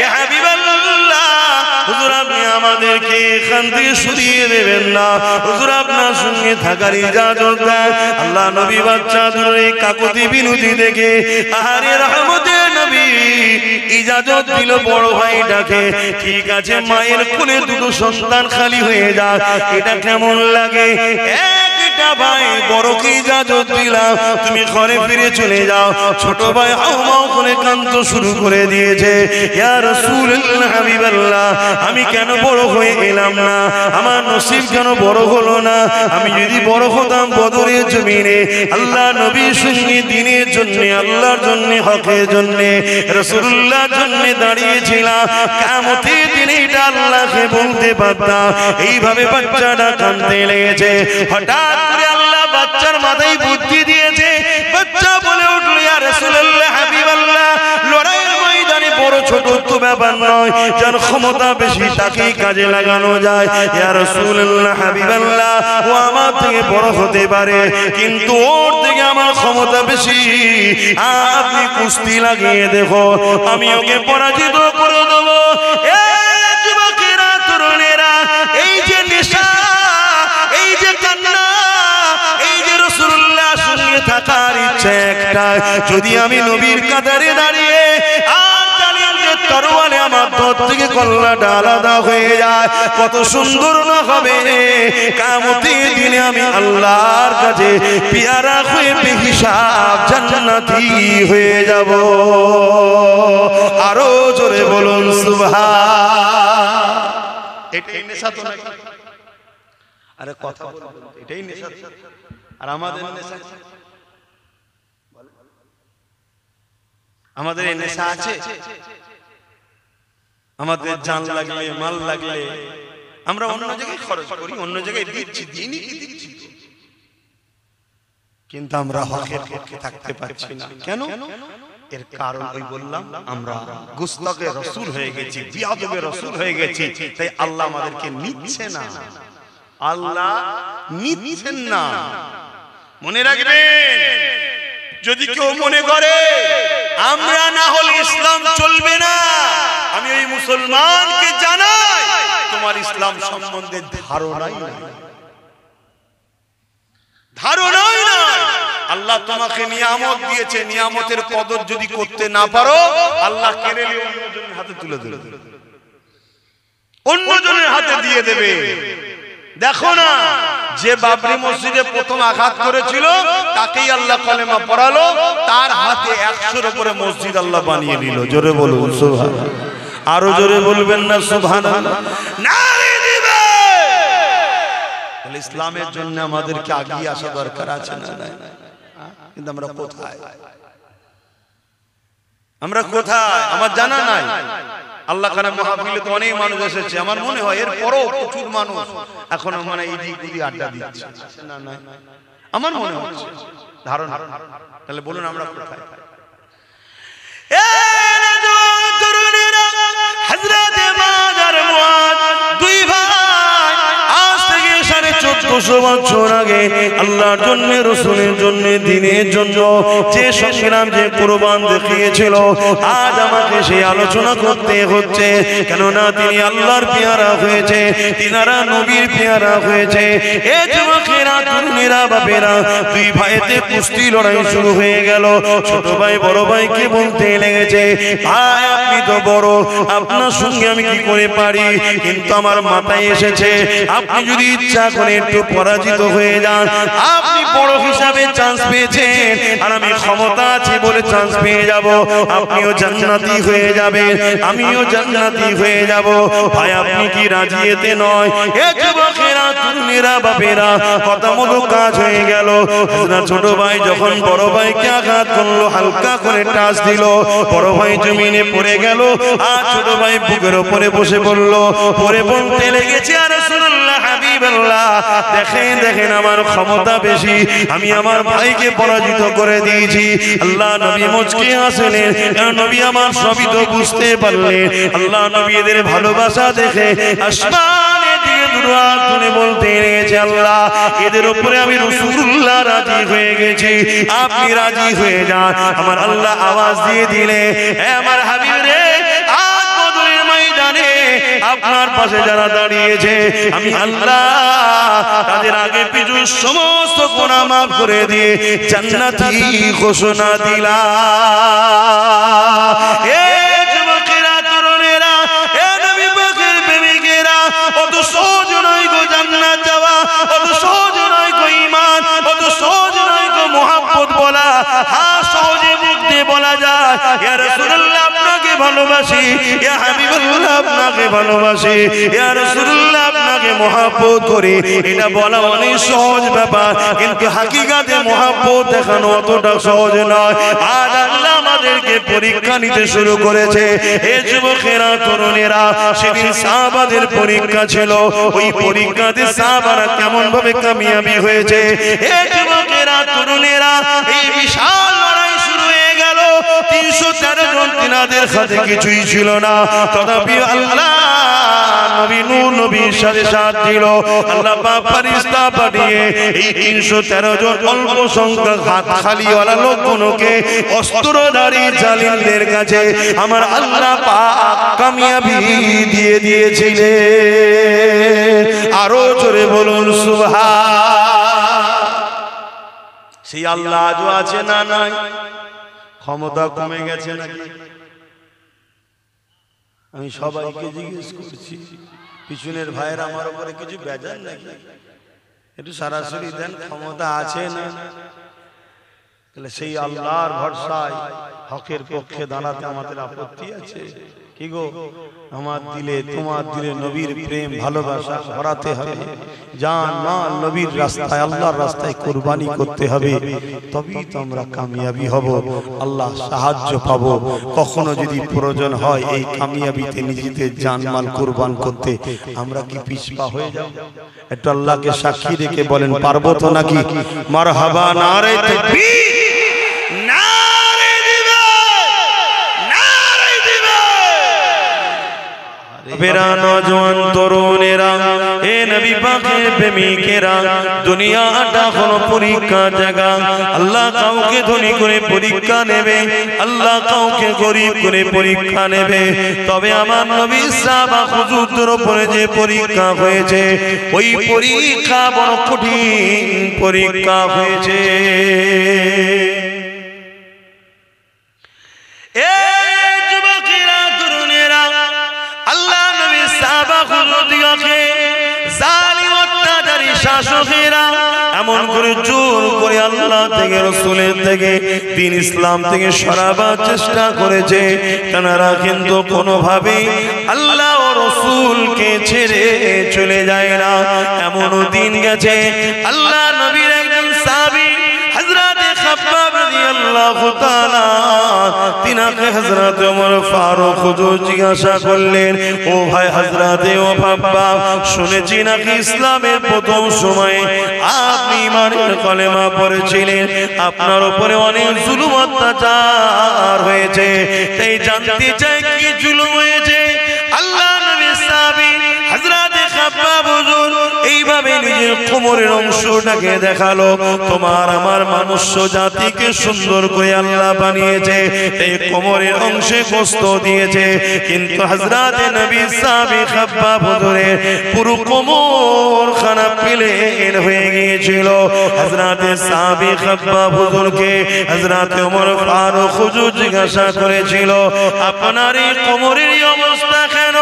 ইয়া হাবিবাল্লাহ, হুজুর আপনি আমাদেরকে এখান থেকে সরিয়ে দেবেন না, হুজুর আপনার সঙ্গে থাকার ইজাজত দেন। আল্লাহ নবী বাচ্চা দুটোর এই কাকুতি বিনতি দেখে আহারে রহমতের নবী ইজাজত দিল বড় ভাইটাকে, ঠিক আছে মায়ের কোলে দুটো সন্তান খালি হয়ে যাক, এটা কেমন লাগে? একটা ভাই বড়কে ইজাজত দিলাম, তুমি ঘরে ফিরে চলে যাও। ছোট ভাই হাউমাউ করে কাঁদতে শুরু করে দিয়েছে, ইয়া রাসূলুল্লাহ, হাবিবাল্লাহ, আমি কেন বড় হয়ে এলাম না? আমার নসিব কেন বড় হলো না? আমি যদি বড় হতাম বদরের জমিনে আল্লাহ নবীর সঙ্গে দিনের জন্য, আল্লাহর জন্য, হকের জন্য, রাসূলুল্লাহর জন্য দাঁড়িয়েছিলাম, কিয়ামতের দিনে এটা আল্লাহকে বলতে পারতাম। এইভাবে বাচ্চাটা কাঁদতে লেগেছে। হঠাৎ করে আল্লাহ বাচ্চার মাথায় বুদ্ধি দিয়েছে, বাচ্চা বলে উঠল, ইয়া রাসূলুল্লাহ, হাবিবাল্লাহ, লড়াইয়ের ময়দানে বড় ছোট তো ব্যাপার নয়, যার ক্ষমতা বেশি তাকেই কাজে লাগানো যায়। ইয়া রাসূলুল্লাহ, হাবিবাল্লাহ, ও আমার থেকে বড় হতে পারে, কিন্তু ওর থেকে আমার ক্ষমতা বেশি, আপনি কুস্তি লাগিয়ে দেখো, আমি ওকে পরাজিত করে দেবো। যুবকেরা, তরুণেরা, এই যে নেশা, এই যে কান্না, এই যে রাসূলুল্লাহর সঙ্গে থাকার ইচ্ছা একটা, যদি আমি নবীর কাতারে দাঁড়িয়ে তরোয়ালে আমার দর থেকে কল্লাটা আলাদা হয়ে যায়, কত সুন্দর না হবে? কিয়ামতের দিনে আমি আল্লাহর কাছে পেয়ারা হয়ে বেহিসাব জান্নাতি হয়ে যাব। আরো জোরে বলুন সুবহান। এটাই নেশা তো নাকি? আরে কথা বলুন, এটাই নেশা। আর আমাদের নেশা, আমাদের এই নেশা আছে? আমাদের জান লাগলে, মাল লাগলে আমরা অন্য জায়গায় খরচ করি, অন্য জায়গায় দিচ্ছি, দিনই কি দিচ্ছি, কিন্তু আমরা হকের পক্ষে থাকতে পারছি না। কেন? এর কারণ ওই বললাম, আমরা গুস্তাখে রাসূল হয়ে গেছি, বিয়াদবে রাসূল হয়ে গেছি, তাই আল্লাহ আমাদেরকে নিচ্ছে না, আল্লাহ নিচ্ছেন না। মনে রাখবেন, যদি কেউ মনে করে আমরা না হলে ইসলাম চলবে না, আমি ওই মুসলমানকে জানাই তোমার ইসলাম সম্বন্ধে ধারণাই নাই, ধারণাই নাই। আল্লাহ তোমাকে নিয়ামত দিয়েছে, নিয়ামতের কদর যদি করতে না পারো, আল্লাহ কেড়ে নিয়ে অন্যজনের হাতে তুলে দেবে, অন্যজনের হাতে দিয়ে দেবে। দেখো না, যে বাবরি মসজিদে প্রথম আঘাত করেছিল তাকেই আল্লাহ কলেমা পড়ালো, তার হাতে 100-এর উপরে মসজিদ আল্লাহ বানিয়ে দিল। জোরে বলুন সুবহানাল্লাহ। আরো জোরে বলবেন না সুবহানাল্লাহ? নারে দিবে। তাহলে ইসলামের জন্য আমাদেরকে এগিয়ে আসা দরকার আছে না? কিন্তু আমরা কোথায়? আমরা কোথায় আমার জানা নাই। আল্লাহ খানে মাহফিলে তো অনেক মানুষ এসেছে, আমার মনে হয় এর পরও প্রচুর মানুষ এখনো মানে ইদি আড্ডা দিচ্ছে, না না আমার মনে হচ্ছে ধারণা। তাহলে বলুন আমরা কোথায়? হযরত মাদার মুআদ দুই ভাই আজ থেকে 14.5 1400 বছর আগে আল্লাহর জন্য, রাসূলের জন্য, দ্বীনের জন্য যে সংগ্রাম, যে কুরবান দেখিয়েছিল, আজ আমাকে সেই আলোচনা করতে হচ্ছে। কেননা তিনি আল্লাহর পেয়ারা হয়েছে, তিনারা নবীর পেয়ারা হয়েছে। এ যুবকেরা, তরুণেরা, বাপেরা, দুই ভাইতে কুস্তি লড়াই শুরু হয়ে গেল। ছোট ভাই বড় ভাইকে বলতে লেগেছে, ভাই আপনি তো বড়, আপনার সঙ্গে আমি কি করে পারি, কিন্তু আমার মাথায় এসেছে আপনি যদি ইচ্ছা করে একটু পরাজিত হয়ে যান, আপনি বড় হিসাবে চান্স পেয়েছেন, আর আমি ক্ষমতা আছে বলে চান্স পেয়ে যাব, আপনিও জান্নাতি হয়ে যাবেন, আমিও জান্নাতি হয়ে যাব। ভাই আপনি কি রাজি? এতে নয়। এ যুবকেরা, তরুণেরা, বাপেরা, কথা মতো কাজ হয়ে গেল। ছোট ভাই যখন বড় ভাইকে আঘাত করলো, হালকা করে টাচ দিল, বড় ভাই জমিনে পড়ে গেল, আর ছোট ভাই বুকের উপরে বসে পড়ল, পরে বলতে লেগেছে, আর রাসূলুল্লাহ, হাবিবাল্লাহ, দেখেন দেখেন আমার ক্ষমতা বেশি, আমি আমার ভাইকে পরাজিত করে দিয়েছি। আল্লাহ নবী মুচকি হাসলেন, নবী আমার সবই তো বুঝতে পারলেন। আল্লাহ নবী এদের ভালোবাসা দেখে আসমানের দিকে দুহাত তুলে বলতে লেগেছে, আল্লাহ এদের উপরে আমি রাসূলুল্লাহ রাজি হয়ে গেছি, আপনি রাজি হয়ে যান। আমার আল্লাহ আওয়াজ দিয়ে দিলে, হে আমার হাবিব রে, আজ বদরের ময়দানে আপনার পাশে যারা দাঁড়িয়েছে, আমি আল্লাহ তাদের আগে পিছু সমস্ত গুনাহ মাফ করে দিয়ে জান্নাতি ঘোষণা দিলাম। এ যুবকেরা, তরুণেরা, এ নবী পাকের প্রেমিকেরা, অত সহজ নয় গো জান্নাত যাওয়া, অত সহজ নয় গো ঈমান, অত সহজ নয় গো মুহাব্বত বলা। হ্যাঁ, সহজে মুখ দিয়ে বলা যায়, ইয়া রাসূলুল্লাহ আপনাকে ভালোবাসি, ইয়া হাবিবাল্লাহ আপনাকে ভালোবাসি, ইয়া রাসূলুল্লাহ আপনাকে মুহাব্বত করি, এটা বলা অনেক সহজ ব্যাপার, কিন্তু হাকিকাতে মুহাব্বত দেখানো অতটা সহজ নয়। আজ আল্লাহ আমাদেরকে পরীক্ষা নিতে শুরু করেছে। হে যুবকেরা, তরুণেরা, সেদিন সাহাবাদের পরীক্ষা ছিল, ওই পরীক্ষাতে সাহাবারা কেমন ভাবে কামিয়াবি হয়েছে। হে যুবকেরা, তরুণেরা, এই বিশাল লড়াই শুরু হয়ে গেল। 313 জন, তিনাদের হাতে কিছুই ছিল না, তথাপি আল্লাহ নবী নূর নবীর সাথে সাথ দিল। আল্লাহ পাক ফেরেশতা পাঠিয়ে এই 313 জন অল্প সংখ্যক হাত খালিওয়ালা লোকগুলোকে অস্ত্রধারী জালিমদের কাছে আমার আল্লাহ পাক কামিয়াবি দিয়ে দিয়েছিলেন। আরো জোরে বলুন সুবহান। সেই আল্লাহ আজও আছে না নাই? ক্ষমতা কমে গেছে নাকি? আমি সবাইকে জিজ্ঞেস করছি, পিছনের ভাইয়ের আমার উপরে কিছু বেজার নাকি? একটু সরাসরি দেন, ক্ষমতা আছে না? তাহলে সেই আল্লাহর ভরসায় হকের পক্ষে দাঁড়াতে আমাদের আপত্তি আছে কি গো? আমার দিলে, তোমার দিলে নবীর প্রেম ভালোবাসা ভরাতে হবে, জান মাল নবীর রাস্তায়, আল্লাহর রাস্তায় কুরবানি করতে হবে, তবেই তো আমরা কামিয়াবি হব, আল্লাহ সাহায্য পাবো। কখনো যদি প্রয়োজন হয় এই কামিয়াবিতে নিজেদের জান মাল কুরবান করতে, আমরা কি পিছপা হয়ে যাব? একটু আল্লাহকে সাক্ষী রেখে বলেন, পারবো তো নাকি? মারহাবা, নারে তাকবীর, নারে দিবে, নারে দিবে। বেরা নওজোয়ান তরুণেরা, এ নবী পাকের প্রেমিকেরা, দুনিয়াটা হলো পরীক্ষা জায়গা। আল্লাহ কাউকে ধনী করে পরীক্ষা নেবে, আল্লাহ কাউকে গরিব করে পরীক্ষা নেবে। তবে আমার নবী সাহাবা হুজুরদের উপরে যে পরীক্ষা হয়েছে, ওই পরীক্ষা বড় কঠিন পরীক্ষা হয়েছে। এমন করে জোর করে আল্লাহ থেকে, রাসূলের থেকে, দ্বীন ইসলাম থেকে সরাবার চেষ্টা করেছে। তারা কিন্তু কোনোভাবেই আল্লাহ ও রাসূলকে ছেড়ে চলে যায় না। এমনও দিন গেছে, আল্লাহ নবীর একজন সাহাবী হযরত খাব্বাব রাদিয়াল্লাহু তাআলা, তিনাকে হযরত ওমর ফারুক হুজুর জিজ্ঞাসা করলেন, ও ভাই হযরতে ও খাব্বাব, শুনেছি নাকি ইসলামের প্রথম সময়ে আপনি ইমানের কলেমা পড়েছিলেন, আপনার উপরে অনেক জুলুম অত্যাচার হয়েছে, তাই জানতে চাই কি জুলুম হয়েছে? আল্লাহ নবী সাহাবী হযরত খাব্বাব হুজুর এইভাবে নিজের কোমরের অংশটাকে দেখালো। তোমার আমার মনুষ্য জাতিকে সুন্দর করে আল্লাহ বানিয়েছে, এই কোমরের অংশে গোশত দিয়েছে, কিন্তু হযরত নবী সাহাবী খাব্বাব হুজুরের পুরো কোমর খানা প্লেন হয়ে গিয়েছিল। হযরত সাহাবী খাব্বাব হুজুরকে হযরত ওমর ফারুক হুজুর জিজ্ঞাসা করেছিল, আপনার এই কোমরের অবস্থা কেন?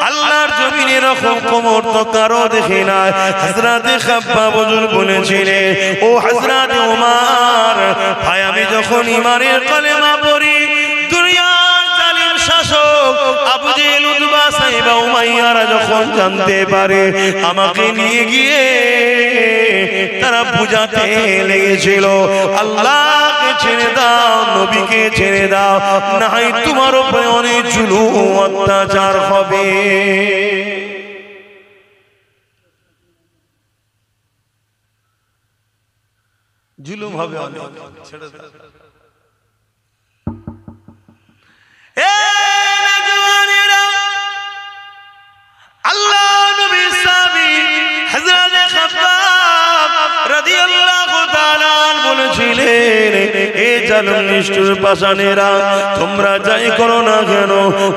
আল্লাহর জমিনে এরকম কোমর তো কারো দেখি না। হযরত খাব্বাব হুজুর বলেছিলেন, ও হযরত ওমর ভাই, আমি যখন ঈমানের কালেমা পড়ি, দুনিয়ার জালিম শাসক আবু জেহেল, উতবা, সাইবা, উমাইয়ারা যখন জানতে পারে, আমাকে নিয়ে গিয়ে তারা বুঝাতে লেগেছিল, আল্লাহকে ছেড়ে দাও, নবীকে ছেড়ে দাও, না হয় তোমার উপরে অনেক জুলুম অত্যাচার হবে। জুলুম হবে অনেক, ছেড়ে দাও। আল্লাহ নবী সাহাবী হযরত খাব্বাব রাদিয়াল্লাহু তাআলা বলেছিলেন, এ জালিম নিষ্ঠুর পাষাণেরা, তোমরা যাই করো না কেন,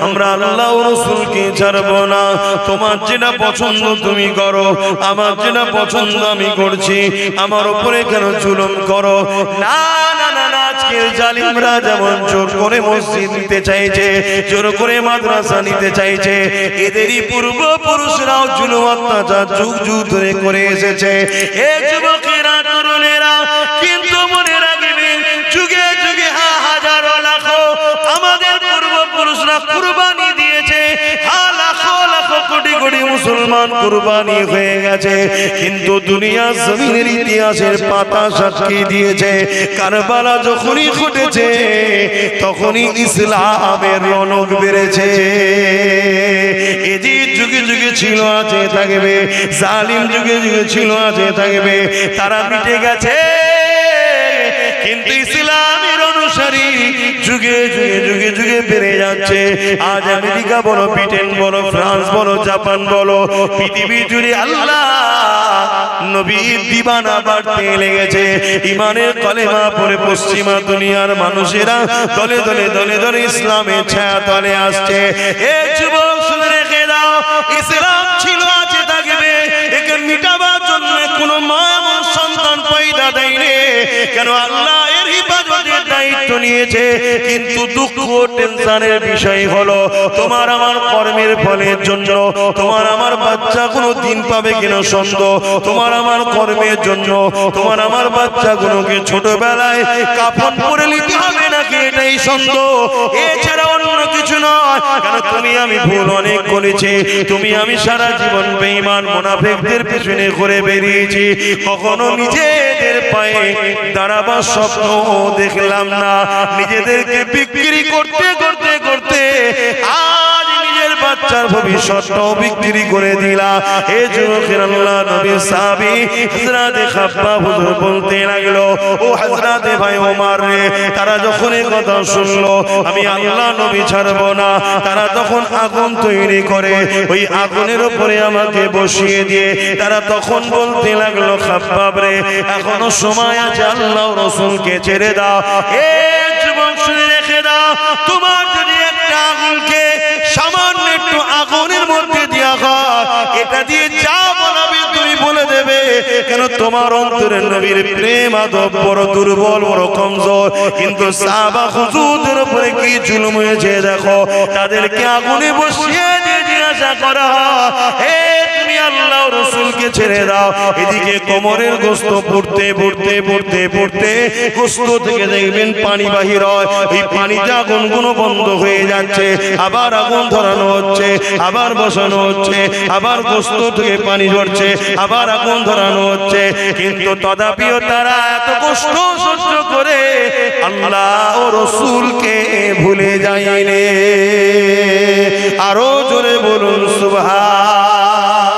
আমরা আল্লাহ ও রাসূলকে ছাড়বো না। তোমার যেটা পছন্দ তুমি করো, আমার যেটা পছন্দ আমি করছি, আমার উপরে কেন জুলুম করো? না না না, আজকের জালিমরা যেমন জোর করে মসজিদ নিতে চাইছে, জোর করে মাদ্রাসা নিতে চাইছে, এদেরই পূর্বপুরুষরাও জুলুম অত্যাচার যুগ যুগ ধরে করে এসেছে। এ যুবকেরা, তরুণেরা, কিন্তু মনে রাখবেন, যুগে যুগে হাজারো লাখো আমাদের পূর্বপুরুষরা কুরবানি দিয়েছে, লাখো লাখো কোটি কোটি মুসলমান কুরবানি হয়ে গেছে, কিন্তু দুনিয়া জমিনের ইতিহাসের পাতা সাক্ষী দিয়েছে, কারবালা যখনই ঘটেছে তখনই ইসলামের রনক বেড়েছে। এই যে যুগে যুগে ছিল, আছে, থাকবে, জালিম যুগে যুগে ছিল, আছে, থাকবে, তারা মিটে গেছে, কিন্তু ইসলামের অনুসারী যুগে যুগে যুগে যুগে বেড়ে যাচ্ছে। আজ আমেরিকা বলো, ব্রিটেন বলো, ফ্রান্স বলো, জাপান বলো, পৃথিবী জুড়ে আল্লাহ নবীর দিবানা বাড়তে লেগেছে। ঈমানের কলেমা পড়ে পশ্চিমা দুনিয়ার মানুষেরা দলে দলে দলে দলে ইসলামের ছায়া তলে আসছে। এ যুবক, শুনে রেখে দাও, ইসলাম ছিল, আছে, থাকবে, একে মিটাবার জন্য কোনো মা এবং সন্তান পয়দা দেয়নি। কেন? আল্লাহ এর হিফাজতের দায়িত্ব নিয়েছে। কিন্তু দুঃখ টেনশনের বিষয় হলো, তোমার আমার কর্মের ফলের জন্য তোমার আমার বাচ্চা কোনো দিন পাবে কিনা সন্দেহ। তোমার আমার কর্মের জন্য তোমার আমার বাচ্চাগুলোকে ছোটবেলায় কাফন পরে নিতে হবে নাকি, এটাই সন্দেহ, এছাড়া অন্য কিছু নয়। কেন? তুমি আমি ভুল অনেক করেছি, তুমি আমি সারা জীবন বেঈমান মুনাফিকদের পিছনে ঘুরে বেরিয়েছি, কখনো নিজেদের পায়ে দাঁড়াবার স্বপ্ন দেখলাম না। নিজেদেরকে বিক্রি করতে করতে করতে আজ নিজের বাচ্চার ভবিষ্যৎটাও বিক্রি করে দিলা। এ যুবকের আল্লাহ নবী সাহাবী হযরত খাব্বাব হুজুর বলতে লাগলো, ও হযরত ভাই ওমর রে, তারা যখন এই কথা শুনলো আমি আল্লাহ নবী ছাড়বো না, তারা তখন আগুন তৈরি করে ওই আগুনের উপরে আমাকে বসিয়ে দিয়ে তারা তখন বলতে লাগলো, খাব্বাব রে, এখনো সময় আছে, আল্লাহ রাসূলকে ছেড়ে দাও। এ যুবক, শুনে রেখে দাও, তোমার যদি একটা আগুনকে সামান্য একটু আগুনের মধ্যে দেওয়া হয়, এটা দিয়ে যা বলাবে তুমি বলে দেবে। কেন? তোমার অন্তরের নবীর প্রেম আদব বড় দুর্বল, বড় কমজোর। কিন্তু সাহাবা হুজুরদের উপরে কি জুলুম হয়েছে দেখো, তাদেরকে আগুনে বসিয়ে দিয়ে জিজ্ঞাসা করা, হে তুমি আল্লাহ রাসূলকে ছেড়ে দাও। এদিকে কোমরের গোশত পড়তে পড়তে পড়তে পড়তে গোশত থেকে দেখবেন পানি বাহির হয়, এই পানিতে আগুনগুলো বন্ধ হয়ে যাচ্ছে, আবার আগুন ধরানো হচ্ছে, আবার বসানো হচ্ছে, আবার গোশত থেকে পানি ঝরছে, আবার আগুন ধরানো হচ্ছে। কিন্তু তথাপিও তারা এত কষ্ট সহ্য করে আল্লাহ ও রাসূলকে ভুলে যায়নি। আরো জোরে বলুন সুবহান।